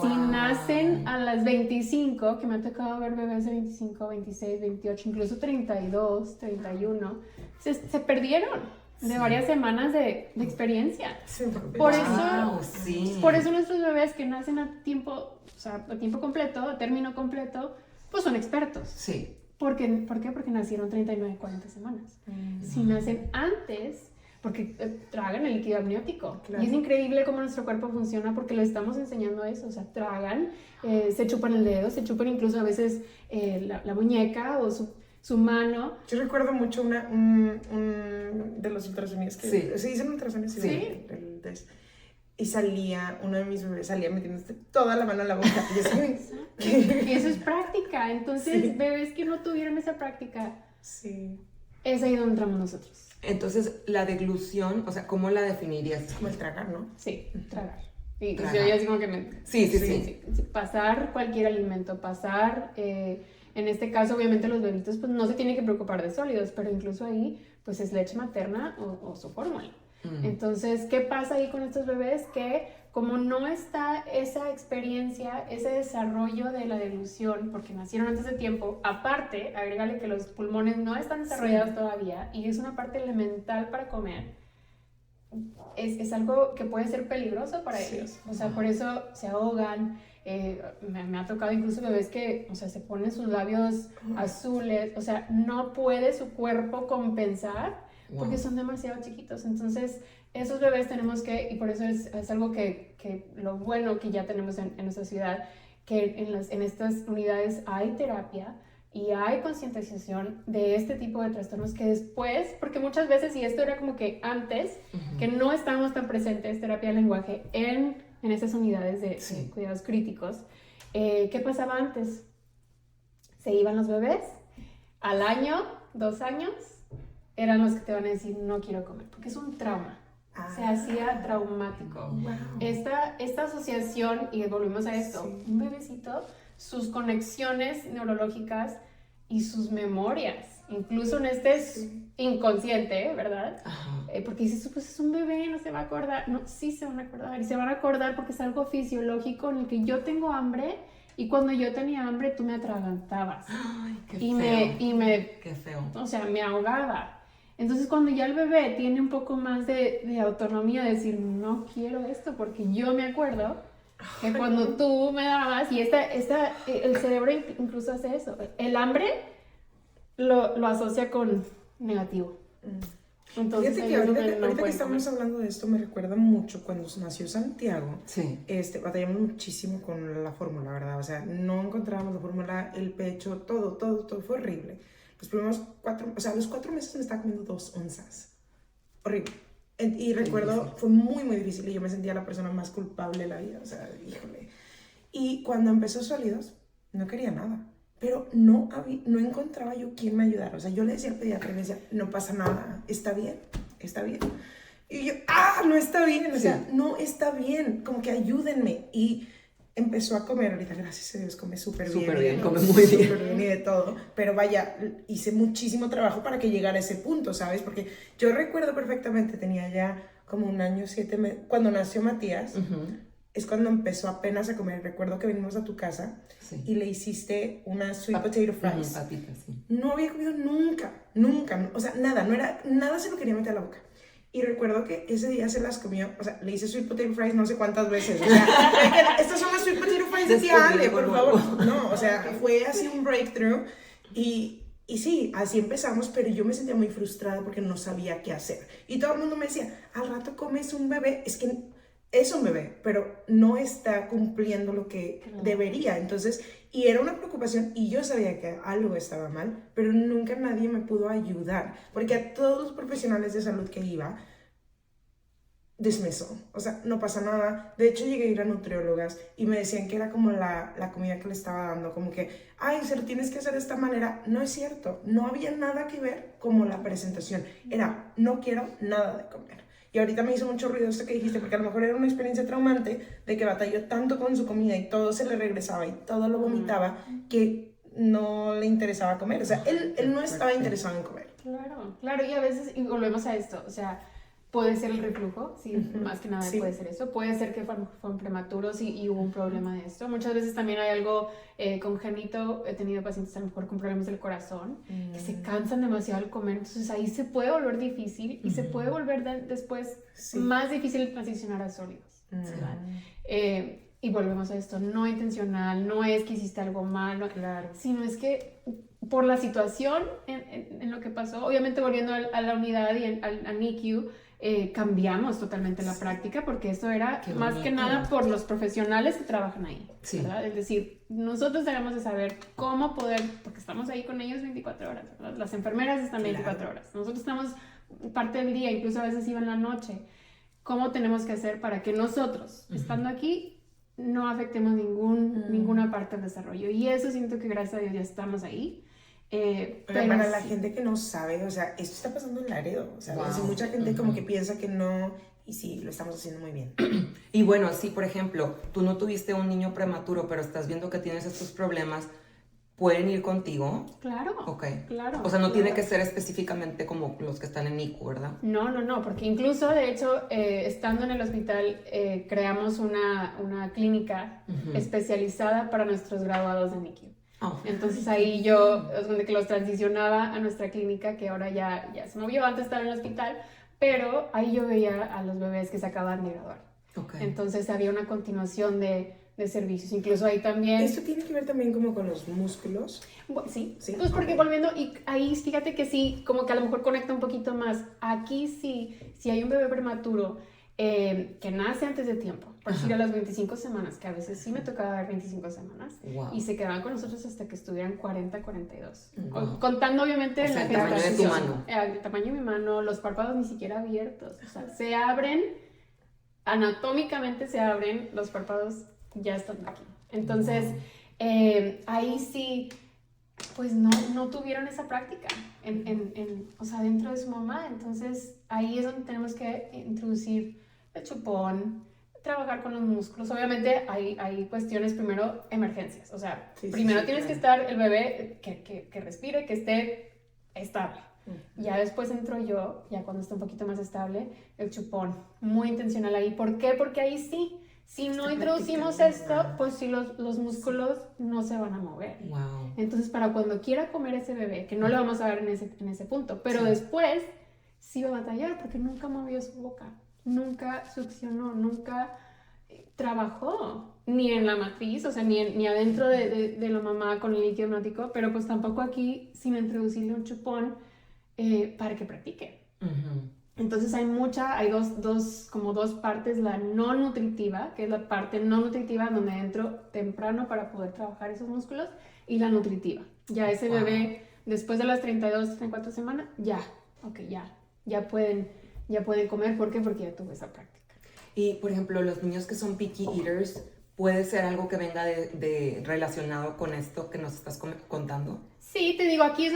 Speaker 3: si nacen a las 25, que me ha tocado ver bebés de 25, 26, 28, incluso 32, 31, se perdieron de varias semanas de experiencia.
Speaker 2: Sí,
Speaker 3: Por
Speaker 1: Wow,
Speaker 3: eso,
Speaker 1: sí.
Speaker 3: por eso nuestros bebés que nacen a tiempo, o sea, a tiempo completo, a término completo, pues son expertos.
Speaker 1: Sí.
Speaker 3: ¿Por qué? Porque nacieron 39, 40 semanas. Si nacen antes, porque tragan el líquido amniótico.
Speaker 2: Claro.
Speaker 3: Y es increíble cómo nuestro cuerpo funciona porque le estamos enseñando eso. O sea, tragan, se chupan el dedo, se chupan incluso a veces la muñeca o su mano.
Speaker 2: Yo recuerdo mucho un de los ultrasonidos que
Speaker 1: Sí.
Speaker 2: se dicen ultrasonidos.
Speaker 3: Sí.
Speaker 2: Y salía, uno de mis bebés salía metiéndose toda la mano en la boca. Y yo así,
Speaker 3: Y eso es práctica. Entonces,
Speaker 2: Sí.
Speaker 3: bebés que no tuvieron esa práctica,
Speaker 2: sí,
Speaker 3: es ahí donde entramos nosotros.
Speaker 1: Entonces, la deglución, o sea, ¿cómo la definirías?
Speaker 2: como el tragar, ¿no?
Speaker 3: Sí, tragar. Y
Speaker 1: Tragar.
Speaker 3: yo así como que
Speaker 1: Sí.
Speaker 3: pasar cualquier alimento, en este caso obviamente los bebitos pues no se tienen que preocupar de sólidos, pero incluso ahí pues es leche materna o su fórmula. Entonces, ¿qué pasa ahí con estos bebés? Que como no está esa experiencia, ese desarrollo de la deglución, porque nacieron antes de tiempo, aparte, agrégale que los pulmones no están desarrollados todavía y es una parte elemental para comer, es algo que puede ser peligroso para ellos. O sea, por eso se ahogan. Me ha tocado incluso bebés que, o sea, se ponen sus labios azules, o sea, no puede su cuerpo compensar porque son demasiado chiquitos. Entonces, esos bebés tenemos que, y por eso es algo que lo bueno que ya tenemos en nuestra ciudad, que en estas unidades hay terapia y hay concientización de este tipo de trastornos que después, porque muchas veces, y esto era como que antes, que no estábamos tan presentes, terapia de lenguaje, en estas unidades de cuidados críticos, ¿qué pasaba antes? Se iban los bebés, al año, 2 años, eran los que te van a decir, no quiero comer, porque es un trauma. Se hacía traumático.
Speaker 2: Wow.
Speaker 3: Esta asociación, y volvemos a esto, un bebecito, sus conexiones neurológicas y sus memorias, incluso en inconsciente, ¿verdad?
Speaker 1: Ajá.
Speaker 3: Porque dices, pues es un bebé, no se va a acordar. No, sí se van a acordar. Y se van a acordar porque es algo fisiológico en el que yo tengo hambre y cuando yo tenía hambre tú me atragantabas.
Speaker 1: Ay, qué
Speaker 3: Y
Speaker 1: feo. Qué feo.
Speaker 3: o sea, me ahogaba. Entonces cuando ya el bebé tiene un poco más de autonomía, de decir, no quiero esto porque yo me acuerdo que cuando tú me dabas, y el cerebro incluso hace eso, el hambre lo asocia con negativo. Entonces,
Speaker 2: Fíjate que ahorita que estamos hablando de esto me recuerda mucho cuando nació Santiago.
Speaker 1: Sí.
Speaker 2: Batallamos muchísimo con la fórmula, ¿verdad? O sea, no encontrábamos la fórmula, el pecho, todo fue horrible. Los primeros 4, o sea, a los 4 meses me estaba comiendo 2 onzas. Horrible. Y recuerdo, fue muy, muy difícil y yo me sentía la persona más culpable de la vida, o sea, híjole. Y cuando empezó Sólidos, no quería nada. Pero no encontraba yo quién me ayudara. O sea, yo le decía al pediatra, le decía, no pasa nada, está bien, está bien. Y yo, no está bien, o sea, no está bien, como que ayúdenme. Y empezó a comer, ahorita gracias a Dios come súper bien.
Speaker 1: Súper bien, come muy bien.
Speaker 2: Súper bien y de todo. Pero vaya, hice muchísimo trabajo para que llegara a ese punto, ¿sabes? Porque yo recuerdo perfectamente, tenía ya como 1 año, 7 meses, cuando nació Matías. Es cuando empezó apenas a comer. Recuerdo que venimos a tu casa y le hiciste una sweet potato fries.
Speaker 1: Papitas, sí.
Speaker 2: No había comido nunca, o sea, nada se lo quería meter a la boca. Y recuerdo que ese día se las comió, o sea, le hice sweet potato fries no sé cuántas veces. O sea, estas son las sweet potato fries de tía Ale, por favor. No, o sea, fue así un breakthrough. Y sí, así empezamos, pero yo me sentía muy frustrada porque no sabía qué hacer. Y todo el mundo me decía, al rato comes un bebé, es que es un bebé, pero no está cumpliendo lo que debería. Entonces, y era una preocupación y yo sabía que algo estaba mal, pero nunca nadie me pudo ayudar, porque a todos los profesionales de salud que iba, dismissal, o sea, no pasa nada. De hecho, llegué a ir a nutriólogas y me decían que era como la comida que le estaba dando, como que, se lo tienes que hacer de esta manera. No es cierto, no había nada que ver como la presentación. Era, no quiero nada de comer. Y ahorita me hizo mucho ruido esto que dijiste, porque a lo mejor era una experiencia traumante de que batalló tanto con su comida y todo se le regresaba y todo lo vomitaba, que no le interesaba comer. O sea, él no estaba interesado en comer.
Speaker 3: Claro, y a veces, y volvemos a esto, o sea, puede ser el reflujo, sí, más que nada puede ser eso, puede ser que fueron prematuros y hubo un problema de esto. Muchas veces también hay algo congénito, he tenido pacientes a lo mejor con problemas del corazón, que se cansan demasiado al comer, entonces ahí se puede volver difícil y se puede volver después más difícil transicionar a sólidos. Y volvemos a esto, no intencional, no es que hiciste algo malo, sino es que por la situación en lo que pasó, obviamente volviendo a la unidad y al NICU, cambiamos totalmente la práctica porque eso era más que nada por los profesionales que trabajan ahí, ¿verdad? Es decir, nosotros debemos de saber cómo poder, porque estamos ahí con ellos 24 horas, ¿verdad? Las enfermeras están 24 horas, nosotros estamos parte del día, incluso a veces iba en la noche. ¿Cómo tenemos que hacer para que nosotros, estando aquí, no afectemos ninguna parte del desarrollo? Y eso siento que gracias a Dios ya estamos ahí.
Speaker 2: Pero para la gente que no sabe, o sea, esto está pasando en Laredo, o sea, hay mucha gente como que piensa que no, y sí, lo estamos haciendo muy bien.
Speaker 1: Y bueno, si por ejemplo, tú no tuviste un niño prematuro, pero estás viendo que tienes estos problemas, ¿pueden ir contigo?
Speaker 3: Claro.
Speaker 1: Ok.
Speaker 3: Claro.
Speaker 1: O sea, no tiene que ser específicamente como los que están en NICU, ¿verdad?
Speaker 3: No, porque incluso, de hecho, estando en el hospital, creamos una clínica especializada para nuestros graduados de NICU. Entonces ahí yo, donde que los transicionaba a nuestra clínica, que ahora ya se movió, antes estaba en el hospital, pero ahí yo veía a los bebés que se acaban de graduar. Entonces había una continuación de servicios, incluso ahí también...
Speaker 2: ¿Esto tiene que ver también como con los músculos?
Speaker 3: Sí. Pues porque volviendo, y ahí fíjate que sí, como que a lo mejor conecta un poquito más. Aquí sí, si hay un bebé prematuro que nace antes de tiempo, por decir a las 25 semanas, que a veces sí me tocaba dar 25 semanas, y se quedaban con nosotros hasta que estuvieran 40, 42. Contando obviamente
Speaker 1: el tamaño de tu mano.
Speaker 3: El tamaño de mi mano, los párpados ni siquiera abiertos, o sea, se abren, anatómicamente se abren los párpados ya estando aquí. Entonces, ahí sí, pues no tuvieron esa práctica o sea, dentro de su mamá. Entonces, ahí es donde tenemos que introducir el chupón, trabajar con los músculos. Obviamente hay cuestiones, primero, emergencias. O sea, primero tienes que estar el bebé que respire, que esté estable. Ya después entro yo, ya cuando está un poquito más estable, el chupón. Muy intencional ahí. ¿Por qué? Porque ahí sí. Si no introducimos esto, pues sí los músculos no se van a mover.
Speaker 1: Wow.
Speaker 3: Entonces, para cuando quiera comer ese bebé, que no le vamos a dar en ese punto, pero después sí va a batallar porque nunca movió su boca, nunca succionó, nunca trabajó, ni en la matriz, o sea, ni adentro de la mamá con el líquido amniótico, pero pues tampoco aquí sin introducirle un chupón para que practique. Entonces hay dos partes, la no nutritiva, que es la parte no nutritiva donde entro temprano para poder trabajar esos músculos, y la nutritiva. Ya ese bebé, después de las 32, 34 semanas, ya pueden comer. ¿Por qué? Porque ya tuvo esa práctica.
Speaker 1: Y, por ejemplo, los niños que son picky eaters, ¿puede ser algo que venga relacionado con esto que nos estás contando?
Speaker 3: Sí, te digo, aquí es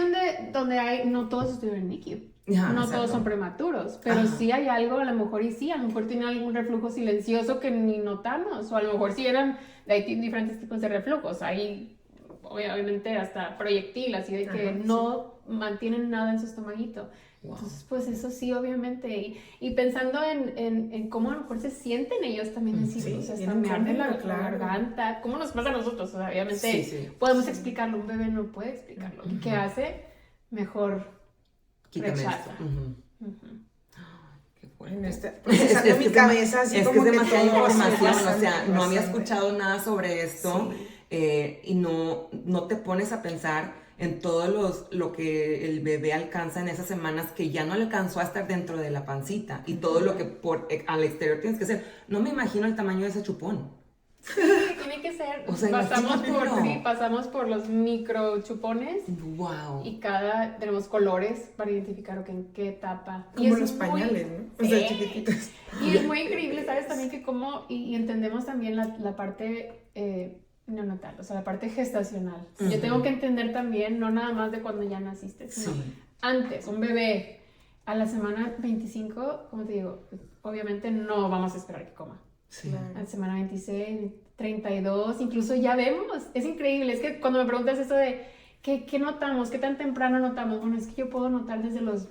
Speaker 3: donde hay, no todos estuvieron en NICU. No todos son prematuros, pero sí hay algo, a lo mejor a lo mejor tienen algún reflujo silencioso que ni notamos, o a lo mejor sí eran, hay diferentes tipos de reflujos, hay obviamente hasta proyectil, así de que no mantienen nada en su estomaguito. Wow. Entonces, pues eso sí, obviamente, y pensando en cómo a lo mejor se sienten ellos también, decir, o sea, hasta me arde la garganta, ¿cómo nos pasa a nosotros? O sea, obviamente podemos explicarlo, un bebé no puede explicarlo. ¿Y qué hace? Mejor
Speaker 1: quítame
Speaker 3: rechaza.
Speaker 1: Esto. Qué fuerte.
Speaker 2: Procesando mi cabeza, así
Speaker 1: es
Speaker 2: como
Speaker 1: que es demasiada información, o sea,
Speaker 2: bastante.
Speaker 1: no había escuchado nada sobre esto, y no te pones a pensar en todo lo que el bebé alcanza en esas semanas que ya no alcanzó a estar dentro de la pancita, y todo lo que al exterior tienes que hacer. No me imagino el tamaño de ese chupón.
Speaker 3: Sí, tiene que ser.
Speaker 1: O sea,
Speaker 3: pasamos por los micro chupones.
Speaker 1: Wow.
Speaker 3: Y tenemos colores para identificar en qué etapa.
Speaker 2: Como los pañales, ¿no? O sea, chiquititos.
Speaker 3: Y es muy increíble, ¿sabes? También que y entendemos también la parte neonatal, o sea, la parte gestacional. Yo tengo que entender también, no nada más de cuando ya naciste, sino antes, un bebé a la semana 25, como te digo, obviamente no vamos a esperar que coma.
Speaker 1: Sí.
Speaker 3: A la semana 26, 32, incluso ya vemos. Es increíble, es que cuando me preguntas eso de ¿qué notamos? ¿Qué tan temprano notamos? Bueno, es que yo puedo notar desde las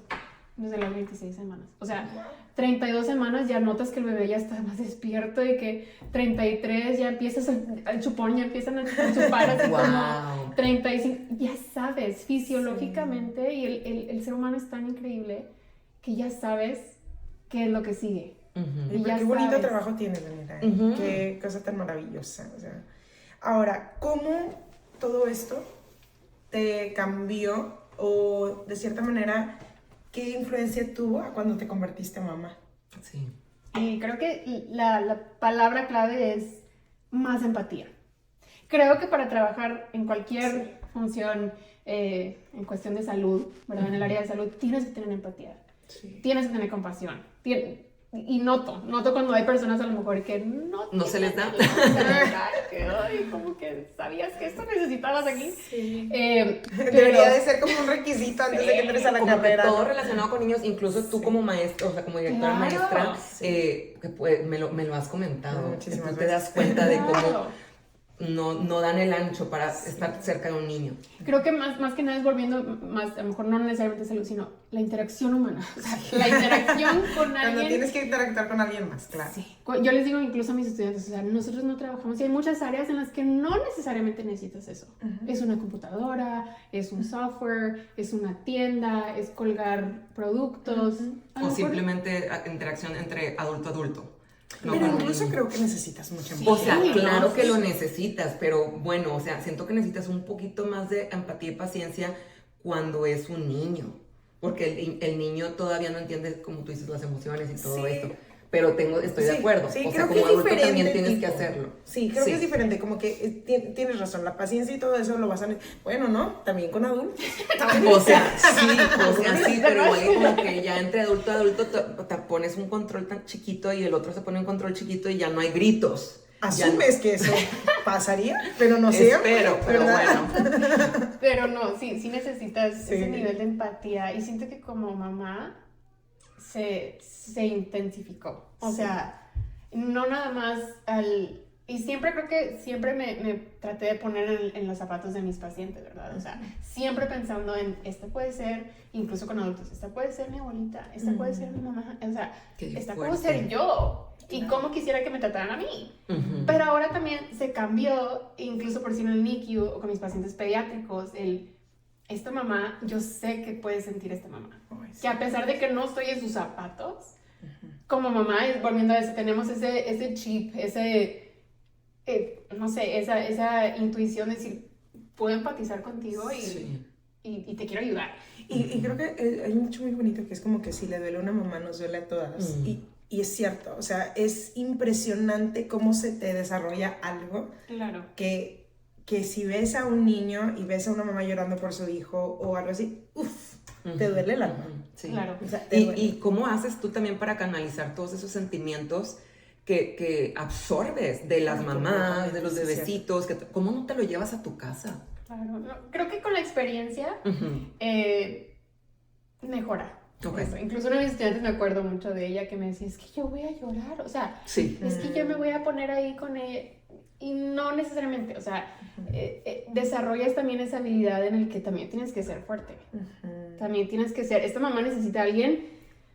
Speaker 3: 26 semanas. O sea, 32 semanas ya notas que el bebé ya está más despierto, y que 33 ya empiezas el chupón, ya empiezan a chupar así como 35. Ya sabes, fisiológicamente, y el ser humano es tan increíble que ya sabes qué es lo que sigue.
Speaker 2: Y qué bonito trabajo tienes, Daniela. Qué cosa tan maravillosa. O sea, ahora, ¿cómo todo esto te cambió, o de cierta manera, qué influencia tuvo a cuando te convertiste en mamá?
Speaker 1: Sí.
Speaker 3: Creo que la palabra clave es más empatía. Creo que para trabajar en cualquier función, en cuestión de salud, ¿verdad? En el área de salud, tienes que tener empatía. Tienes que tener compasión. Y noto cuando hay personas a lo mejor que no
Speaker 1: se les da.
Speaker 3: Como que sabías que esto necesitabas aquí.
Speaker 2: Debería de ser como un requisito antes de que entres a la carrera.
Speaker 1: Todo relacionado con niños, incluso tú como maestra, o sea, como directora maestra, que me lo has comentado. Tú te das cuenta de cómo no dan el ancho para estar cerca de un niño.
Speaker 3: Creo que más que nada es volviendo más, a lo mejor no necesariamente salud, sino la interacción humana. O sea, la interacción con alguien.
Speaker 2: Cuando tienes que interactuar con alguien más, claro.
Speaker 3: Sí. Yo les digo incluso a mis estudiantes, o sea, nosotros no trabajamos, y hay muchas áreas en las que no necesariamente necesitas eso. Es una computadora, es un software, es una tienda, es colgar productos.
Speaker 1: O simplemente interacción entre adulto a adulto.
Speaker 2: No, pero incluso creo que necesitas mucha empatía.
Speaker 1: O sea, claro que lo necesitas, pero bueno, o sea, siento que necesitas un poquito más de empatía y paciencia cuando es un niño, porque el niño todavía no entiende, como tú dices, las emociones y todo esto. Pero estoy de acuerdo. O sea, como adulto también tienes que hacerlo.
Speaker 2: Sí, creo que es diferente, como que tienes razón, la paciencia y todo eso lo vas a... Bueno, ¿no? También con adultos.
Speaker 1: O sea, sí, pero igual como que ya entre adulto a adulto te pones un control tan chiquito y el otro se pone un control chiquito y ya no hay gritos.
Speaker 2: Asumes que eso pasaría, pero no sé.
Speaker 1: Pero bueno.
Speaker 3: Pero no, sí necesitas ese nivel de empatía, y siento que como mamá se intensificó. O sea, no nada más al Y siempre creo que siempre me traté de poner en los zapatos de mis pacientes, ¿verdad? O sea, siempre pensando en, esta puede ser, incluso con adultos, esta puede ser mi abuelita, esta puede ser mi mamá, o sea, esta puede ser yo. Y cómo quisiera que me trataran a mí. Pero ahora también se cambió, incluso por si en el NICU o con mis pacientes pediátricos, esta mamá, yo sé que puede sentir esta mamá. Que a pesar de que no estoy en sus zapatos, como mamá, volviendo a eso, tenemos ese chip, no sé, esa intuición de decir, puedo empatizar contigo y te quiero ayudar.
Speaker 2: Y creo que hay un dicho muy bonito que es como que si le duele a una mamá, nos duele a todas. Y es cierto, o sea, es impresionante cómo se te desarrolla algo.
Speaker 3: Claro.
Speaker 2: Que si ves a un niño y ves a una mamá llorando por su hijo o algo así, te duele el alma.
Speaker 1: Sí.
Speaker 3: Claro.
Speaker 2: O sea,
Speaker 1: ¿Y cómo haces tú también para canalizar todos esos sentimientos que absorbes de las mamás, de los bebecitos? ¿Cómo no te lo llevas a tu casa?
Speaker 3: Claro, creo que con la experiencia mejora.
Speaker 1: Okay.
Speaker 3: Eso. Incluso una de mis estudiantes, me acuerdo mucho de ella, que me decía, es que yo voy a llorar, o sea, es que yo me voy a poner ahí con ella. Y no necesariamente, o sea, desarrollas también esa habilidad en el que también tienes que ser fuerte. También tienes que ser, esta mamá necesita a alguien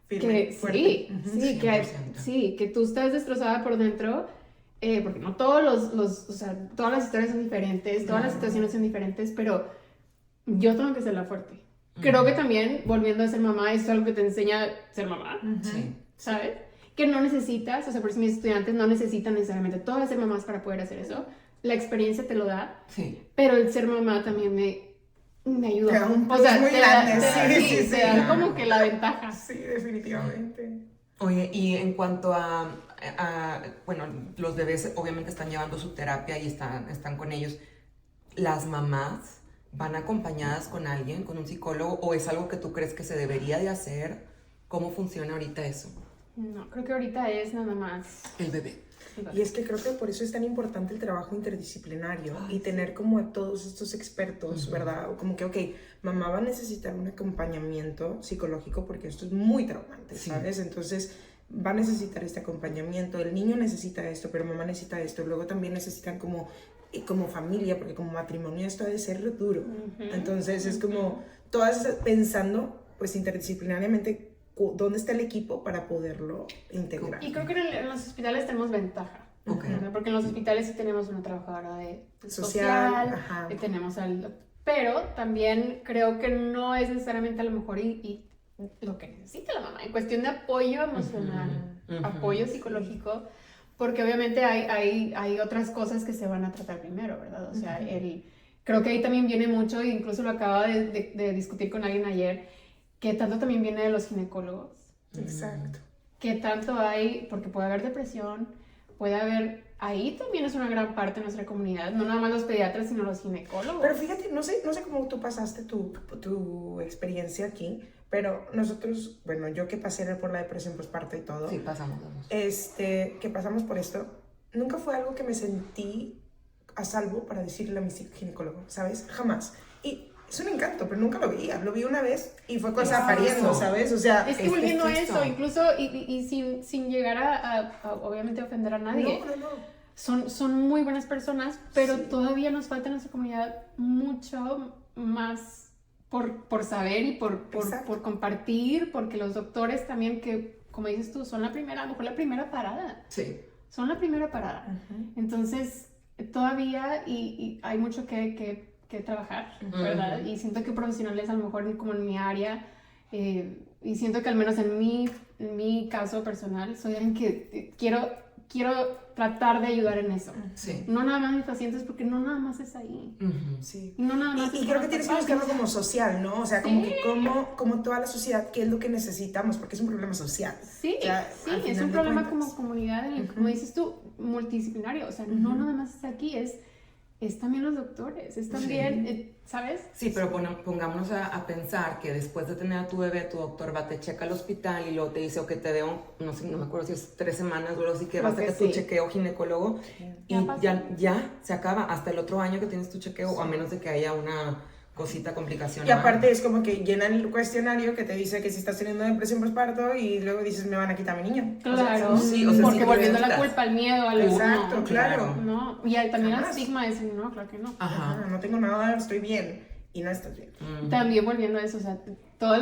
Speaker 2: firme,
Speaker 3: que,
Speaker 2: fuerte.
Speaker 3: que tú estás destrozada por dentro, porque no todos o sea, todas las historias son diferentes, todas las situaciones son diferentes, pero yo tengo que ser la fuerte. Creo que también, volviendo a ser mamá, es algo que te enseña a ser mamá, ¿sabes? Que no necesitas, o sea, por eso mis estudiantes no necesitan necesariamente todas ser mamás para poder hacer eso. La experiencia te lo da, pero el ser mamá también me ayuda.
Speaker 2: Te da un plus
Speaker 3: o sea,
Speaker 2: muy grande,
Speaker 3: te da como que la ventaja.
Speaker 2: Sí, definitivamente.
Speaker 1: Oye, y en cuanto a bueno, los bebés obviamente están llevando su terapia y están con ellos. ¿Las mamás van acompañadas con alguien, con un psicólogo, o es algo que tú crees que se debería de hacer? ¿Cómo funciona ahorita eso?
Speaker 3: No, creo que ahorita es nada más
Speaker 1: el bebé.
Speaker 2: Y es que creo que por eso es tan importante el trabajo interdisciplinario y tener como a todos estos expertos, ¿verdad? Como que, ok, mamá va a necesitar un acompañamiento psicológico porque esto es muy traumante, ¿sabes? Entonces va a necesitar este acompañamiento, el niño necesita esto, pero mamá necesita esto, luego también necesitan como familia, porque como matrimonio esto ha de ser duro. Entonces es como todas pensando pues interdisciplinariamente dónde está el equipo para poderlo integrar.
Speaker 3: Y creo que en los hospitales tenemos ventaja. Porque en los hospitales sí tenemos una trabajadora de social tenemos pero también creo que no es necesariamente a lo mejor y lo que necesita la mamá en cuestión de apoyo emocional, apoyo psicológico, porque obviamente hay otras cosas que se van a tratar primero, ¿verdad? O sea, creo que ahí también viene mucho, e incluso lo acaba de discutir con alguien ayer, que tanto también viene de los ginecólogos.
Speaker 2: Exacto.
Speaker 3: Que tanto hay, porque puede haber depresión, puede haber, ahí también es una gran parte de nuestra comunidad, no nada más los pediatras, sino los ginecólogos.
Speaker 2: Pero fíjate, no sé cómo tú pasaste tu experiencia aquí, pero nosotros, bueno, yo que pasé por la depresión postparto y todo.
Speaker 1: Sí, pasamos.
Speaker 2: Que pasamos por esto, nunca fue algo que me sentí a salvo para decirle a mi ginecólogo, ¿sabes? Jamás. Y es un encanto, pero nunca lo veía. Lo vi una vez y fue cosa pariendo, ¿sabes? O sea,
Speaker 3: es que volviendo a eso, incluso, y sin llegar a obviamente ofender a nadie.
Speaker 2: No.
Speaker 3: Son muy buenas personas, pero todavía nos falta en nuestra comunidad mucho más por saber y por compartir, porque los doctores también, que como dices tú, son a lo mejor la primera parada.
Speaker 1: Sí.
Speaker 3: Son la primera parada. Entonces, todavía y hay mucho que trabajar, ¿verdad? Y siento que profesionales a lo mejor como en mi área, y siento que al menos en mi caso personal, soy alguien que quiero tratar de ayudar en eso. No nada más mis pacientes, porque no nada más es ahí.
Speaker 2: Sí.
Speaker 3: Y no nada más
Speaker 2: y creo que tienes que buscarlo como social, ¿no? O sea, como que como toda la sociedad, ¿qué es lo que necesitamos? Porque es un problema social.
Speaker 3: Sí,
Speaker 2: o sea,
Speaker 3: es un problema como comunidad, como dices tú, multidisciplinario. O sea, no nada más es aquí, es también los doctores, es también, ¿sabes?
Speaker 1: Sí, pero pongámonos a pensar que después de tener a tu bebé, tu doctor te checa al hospital y luego te dice, ok, te veo, no sé, no me acuerdo si es 3 semanas o algo así, que vas a tu chequeo ginecólogo y ya se acaba hasta el otro año que tienes tu chequeo, a menos de que haya cosita, complicación.
Speaker 2: Y aparte es como que llenan el cuestionario que te dice que si estás teniendo depresión postparto y luego dices, me van a quitar a mi niño.
Speaker 3: Claro,
Speaker 1: sí, o sea,
Speaker 3: porque
Speaker 1: sí,
Speaker 3: volviendo la
Speaker 1: necesitas.
Speaker 3: culpa al miedo, al
Speaker 2: Exacto,
Speaker 3: no,
Speaker 2: claro.
Speaker 3: no, y hay también el
Speaker 2: Jamás.
Speaker 3: estigma de decir, no, claro que no.
Speaker 2: Ajá, no tengo nada, estoy bien. Y no estás bien.
Speaker 3: También volviendo a eso, o sea, todas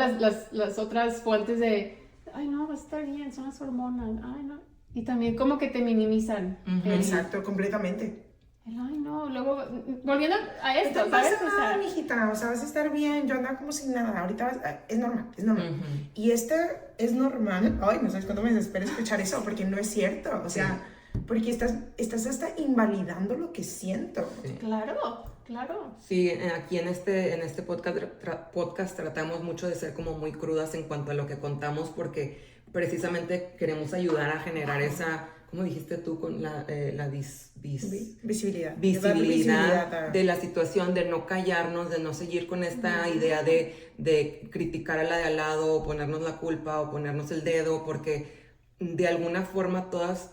Speaker 3: las otras fuentes de, ay, no, va a estar bien, son las hormonas, ay, no. Y también como que te minimizan.
Speaker 2: Exacto, completamente.
Speaker 3: Ay, no, luego, volviendo a esto,
Speaker 2: No te
Speaker 3: ¿sabes?
Speaker 2: pasa nada, mijita, o sea, vas a estar bien, yo andaba como sin nada, ahorita es normal, es normal. Y es normal, ay, no sabes cuánto me desespera escuchar eso, porque no es cierto, o sea, porque estás hasta invalidando lo que siento.
Speaker 1: Sí.
Speaker 3: Claro, claro.
Speaker 1: Sí, aquí en este podcast tratamos mucho de ser como muy crudas en cuanto a lo que contamos, porque precisamente queremos ayudar a generar esa, ¿cómo dijiste tú? Con la
Speaker 2: Visibilidad.
Speaker 1: visibilidad de la situación, de no callarnos, de no seguir con esta idea de criticar a la de al lado, o ponernos la culpa, o ponernos el dedo, porque de alguna forma todas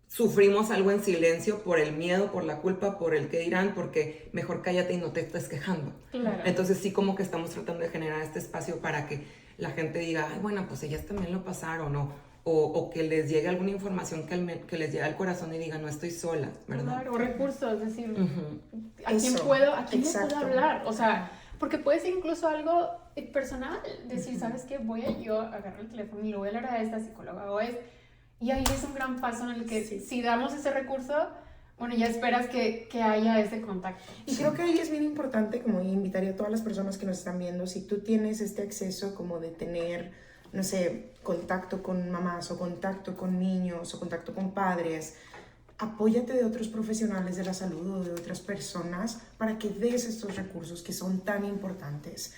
Speaker 1: sufrimos algo en silencio por el miedo, por la culpa, por el qué dirán, porque mejor cállate y no te estés quejando.
Speaker 3: Claro.
Speaker 1: Entonces sí, como que estamos tratando de generar este espacio para que la gente diga, ay, bueno, pues ellas también lo pasaron, o que les llegue alguna información que les llegue al corazón y diga, no estoy sola, ¿verdad?
Speaker 3: Claro, o recursos, es decir, ¿a quién
Speaker 2: Eso,
Speaker 3: le puedo
Speaker 2: exacto.
Speaker 3: hablar? O sea, porque puede ser incluso algo personal, decir, ¿sabes qué? Voy a yo agarrar el teléfono y le voy a hablar a esta psicóloga o es... Y ahí es un gran paso en el que si damos ese recurso, bueno, ya esperas que haya ese contacto.
Speaker 2: Y creo que ahí es bien importante, como invitaría a todas las personas que nos están viendo, si tú tienes este acceso como de tener, no sé, contacto con mamás o contacto con niños o contacto con padres, apóyate de otros profesionales de la salud o de otras personas para que des estos recursos que son tan importantes.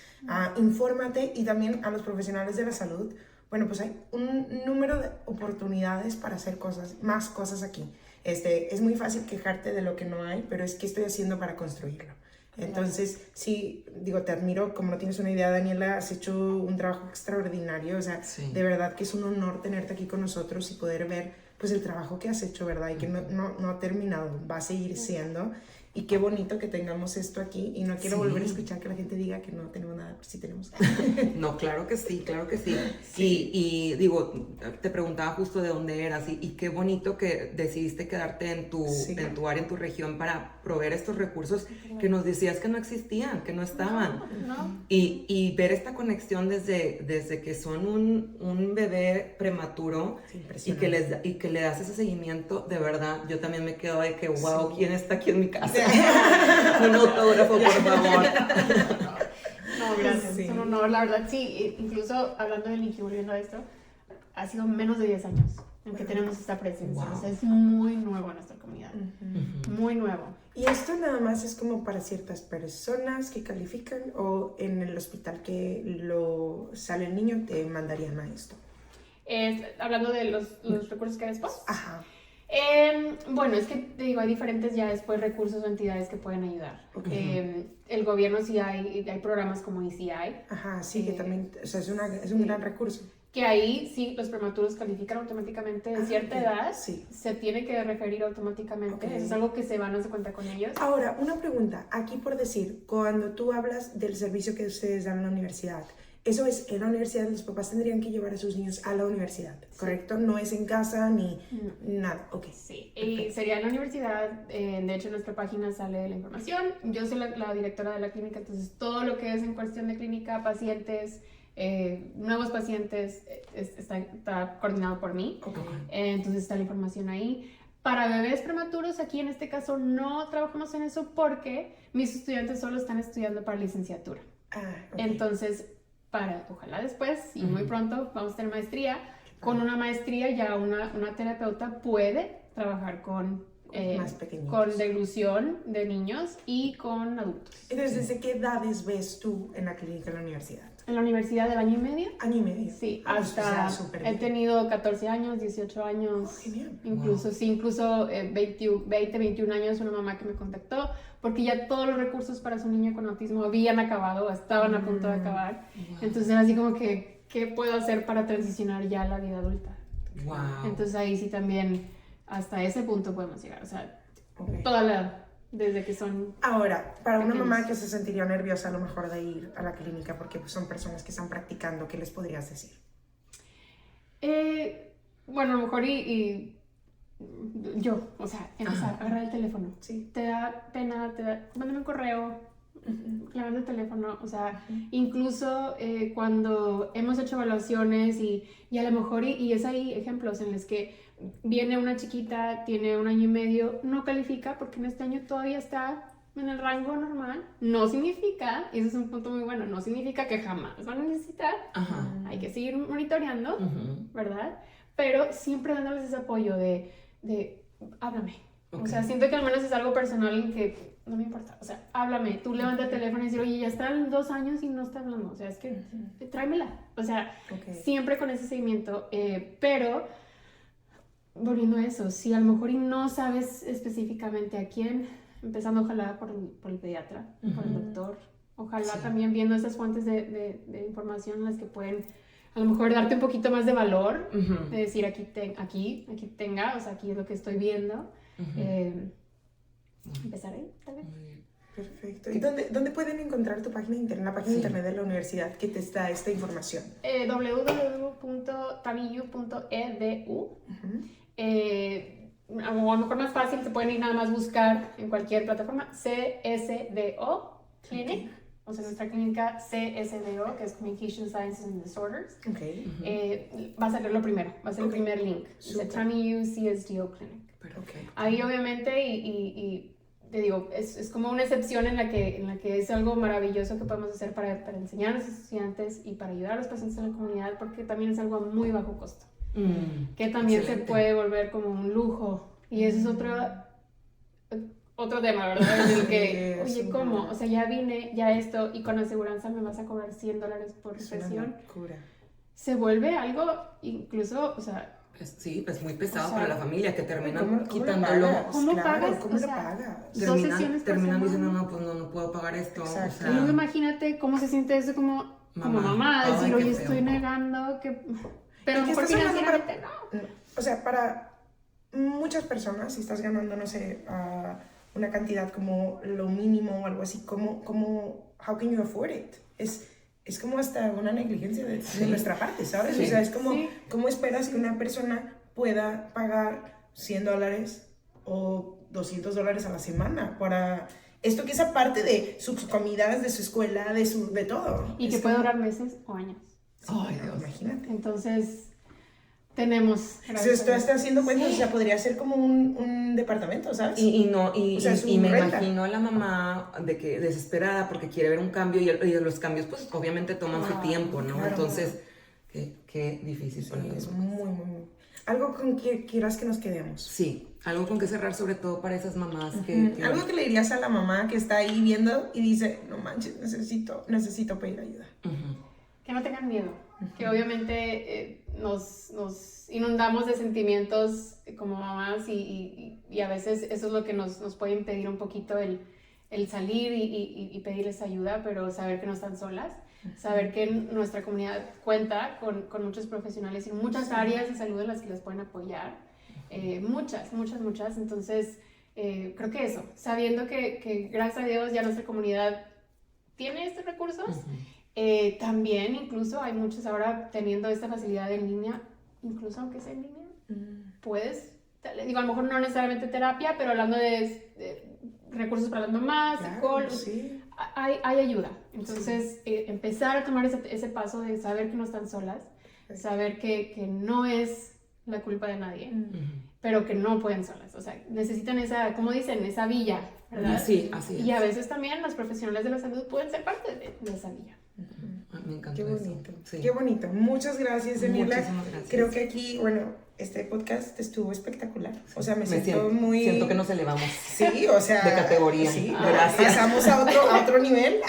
Speaker 2: Infórmate, y también a los profesionales de la salud. Bueno, pues hay un número de oportunidades para hacer más cosas aquí. Es muy fácil quejarte de lo que no hay, pero es qué estoy haciendo para construirlo. Entonces, sí, digo, te admiro, como no tienes una idea, Daniela, has hecho un trabajo extraordinario, o sea, de verdad que es un honor tenerte aquí con nosotros y poder ver, pues, el trabajo que has hecho, ¿verdad? Y que no ha terminado, va a seguir siendo. Y qué bonito que tengamos esto aquí, y no quiero volver a escuchar que la gente diga que no tenemos nada, pues sí tenemos.
Speaker 1: No, claro que sí, claro que sí. Y digo, te preguntaba justo de dónde eras, y qué bonito que decidiste quedarte en tu área, en tu región, para proveer estos recursos que nos decías que no existían, que no estaban.
Speaker 3: No.
Speaker 1: Y ver esta conexión desde que son un bebé prematuro, y que le das ese seguimiento, de verdad, yo también me quedo de que, wow, ¿quién está aquí en mi casa? Un autógrafo, por favor.
Speaker 3: No, gracias, es un honor, la verdad, sí, incluso hablando del NICU, volviendo a esto, ha sido menos de 10 años en que tenemos esta presencia, o sea, es muy nuevo en nuestra comunidad, muy nuevo.
Speaker 2: ¿Y esto nada más es como para ciertas personas que califican, o en el hospital que sale el niño te mandarían a esto?
Speaker 3: Hablando de los recursos que hay después.
Speaker 2: Ajá.
Speaker 3: Bueno, es que te digo, hay diferentes ya después recursos o entidades que pueden ayudar. El gobierno sí hay programas como ECI.
Speaker 2: Ajá, sí, que también, o sea, es un gran recurso.
Speaker 3: Que ahí sí, los prematuros califican automáticamente de cierta edad, se tiene que referir automáticamente, eso es algo que se van a hacer cuenta con ellos.
Speaker 2: Ahora, una pregunta, aquí por decir, cuando tú hablas del servicio que ustedes dan en la universidad, eso es en la universidad, los papás tendrían que llevar a sus niños a la universidad, ¿correcto? No es en casa ni nada, ok.
Speaker 3: Sí, y sería en la universidad, de hecho en nuestra página sale la información, yo soy la directora de la clínica, entonces todo lo que es en cuestión de clínica, pacientes, nuevos pacientes, está coordinado por mí, entonces está la información ahí. Para bebés prematuros, aquí en este caso no trabajamos en eso porque mis estudiantes solo están estudiando para licenciatura. Entonces, ojalá después y muy pronto vamos a tener maestría. Con una maestría ya una terapeuta puede trabajar con deglución de niños y con adultos.
Speaker 2: Entonces, ¿desde qué edades ves tú en la clínica en la universidad?
Speaker 3: En la universidad del año y medio.
Speaker 2: ¿Año y medio?
Speaker 3: Sí,
Speaker 2: hasta
Speaker 3: he tenido 14 años, 18 años, incluso 20, 21 años, una mamá que me contactó porque ya todos los recursos para su niño con autismo habían acabado, estaban a punto de acabar. Entonces era así como que, ¿qué puedo hacer para transicionar ya a la vida adulta? Entonces ahí sí también hasta ese punto podemos llegar, o sea, toda desde que son...
Speaker 2: Ahora, para una
Speaker 3: pequeños.
Speaker 2: mamá que se sentiría nerviosa a lo mejor de ir a la clínica porque pues, son personas que están practicando, ¿qué les podrías decir?
Speaker 3: Bueno, a lo mejor yo, o sea, empezar a agarrar el teléfono.
Speaker 2: Sí.
Speaker 3: Te da pena, mándame un correo, clavando el teléfono, o sea, incluso cuando hemos hecho evaluaciones y a lo mejor, y es ahí ejemplos en los que viene una chiquita, tiene 1 año y medio, no califica porque en este año todavía está en el rango normal, no significa, y ese es un punto muy bueno, no significa que jamás van a necesitar, hay que seguir monitoreando, ¿verdad? Pero siempre dándoles ese apoyo de háblame. Okay. O sea, siento que al menos es algo personal en que no me importa. O sea, háblame. Tú levanta el teléfono y dices, oye, ya están 2 años y no está hablando. O sea, es que tráemela. O sea, siempre con ese seguimiento. Pero, volviendo a eso, si a lo mejor y no sabes específicamente a quién, empezando ojalá por el pediatra, por el doctor. Ojalá también viendo esas fuentes de información en las que pueden a lo mejor darte un poquito más de valor, de decir aquí tenga, o sea, aquí es lo que estoy viendo. Empezar ahí, tal vez.
Speaker 2: Perfecto. ¿Y dónde pueden encontrar tu página internet, la página internet de la universidad que te da esta información?
Speaker 3: www.tabillu.edu. A lo mejor más fácil, se pueden ir nada más buscar en cualquier plataforma, CSDO Clinic. O sea, nuestra clínica CSDO, que es Communication Sciences and Disorders, va a ser lo primero, va a ser el primer link. Dice TAMIU CSDO Clinic. Ahí obviamente, y te digo, es como una excepción en la que es algo maravilloso que podemos hacer para enseñar a los estudiantes y para ayudar a los pacientes en la comunidad, porque también es algo a muy bajo costo, que también se puede volver como un lujo. Y eso es otro tema, ¿verdad? En el que, oye, ¿cómo? O sea, ya vine, ya esto, y con aseguranza me vas a cobrar $100 por sesión. Se vuelve algo, incluso, o sea...
Speaker 1: Sí, pues muy pesado para la familia, que terminan
Speaker 2: ¿cómo
Speaker 1: quitándolo.
Speaker 3: ¿Cómo pagas?
Speaker 2: ¿Cómo lo pagas?
Speaker 1: Terminan diciendo, no, pues no puedo pagar esto.
Speaker 2: Exacto.
Speaker 1: O sea,
Speaker 3: y luego imagínate cómo se siente eso como mamá, decir, oye, estoy negando que... Pero a lo mejor financieramente no.
Speaker 2: O sea, para muchas personas, si estás ganando, no sé, una cantidad como lo mínimo o algo así, how can you afford it? Es como hasta una negligencia de nuestra parte, ¿sabes? Sí. O sea, es como, ¿cómo esperas que una persona pueda pagar $100 o $200 a la semana para esto que es aparte de sus comidas, de su escuela, de todo?
Speaker 3: Y que puede durar meses o años.
Speaker 2: Ay, Dios, imagínate.
Speaker 3: Entonces... tenemos.
Speaker 2: Si esto está haciendo cuentas, o sea, podría ser como un departamento, ¿sabes?
Speaker 1: Y
Speaker 2: o sea,
Speaker 1: me imagino a la mamá desesperada porque quiere ver un cambio y los cambios, pues obviamente toman su tiempo, ¿no?
Speaker 2: Claro.
Speaker 1: Entonces, qué difícil.
Speaker 2: Sí, es muy. Algo con que quieras que nos quedemos.
Speaker 1: Sí, algo con que cerrar, sobre todo para esas mamás
Speaker 2: Algo que le dirías a la mamá que está ahí viendo y dice, no manches, necesito pedir ayuda.
Speaker 3: Que no tengan miedo, que obviamente nos inundamos de sentimientos como mamás y a veces eso es lo que nos puede impedir un poquito el salir y pedirles ayuda, pero saber que no están solas, saber que nuestra comunidad cuenta con muchos profesionales en muchas áreas de salud en las que les pueden apoyar, muchas, entonces creo que eso, sabiendo que gracias a Dios ya nuestra comunidad tiene estos recursos. También incluso hay muchos ahora teniendo esta facilidad en línea, incluso aunque sea en línea, puedes, digo, a lo mejor no necesariamente terapia, pero hablando de recursos para las mamás, psicólogos, hay ayuda. Entonces, empezar a tomar ese paso de saber que no están solas, saber que no es la culpa de nadie, pero que no pueden solas, o sea, necesitan esa, como dicen, esa villa, ¿verdad?
Speaker 1: Sí, así es.
Speaker 3: Y a veces también los profesionales de la salud pueden ser parte de esa villa.
Speaker 1: Me encanta.
Speaker 2: Qué bonito,
Speaker 1: sí.
Speaker 2: Qué bonito. Muchas gracias, Emilia.
Speaker 1: Muchísimas gracias.
Speaker 2: Creo que aquí, bueno, este podcast estuvo espectacular. O sea, me siento muy...
Speaker 1: Siento que nos elevamos.
Speaker 2: Sí, o sea...
Speaker 1: de categoría.
Speaker 2: Sí,
Speaker 1: gracias.
Speaker 2: Pasamos a otro nivel.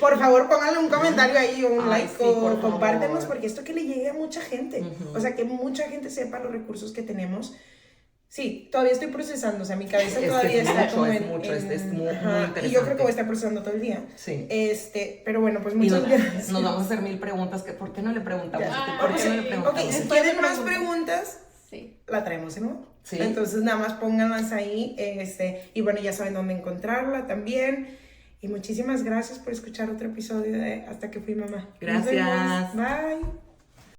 Speaker 2: Por favor, pónganle un comentario ahí, un like, o compártenos, porque esto que le llegue a mucha gente. O sea, que mucha gente sepa los recursos que tenemos. Sí, todavía estoy procesando, o sea, mi cabeza todavía está como
Speaker 1: es muy interesante.
Speaker 2: Y yo creo que voy a estar procesando todo el día.
Speaker 1: Sí.
Speaker 2: Pero bueno, pues muchas gracias.
Speaker 1: Nos vamos a hacer 1000 preguntas, que ¿por qué no le preguntamos?
Speaker 2: Ok, si tienen más preguntas,
Speaker 3: sí,
Speaker 2: la traemos de nuevo.
Speaker 1: Sí.
Speaker 2: Entonces nada más pónganlas ahí, y bueno, ya saben dónde encontrarla también. Y muchísimas gracias por escuchar otro episodio de Hasta que fui mamá. Nos
Speaker 1: Gracias.
Speaker 2: vemos. Bye.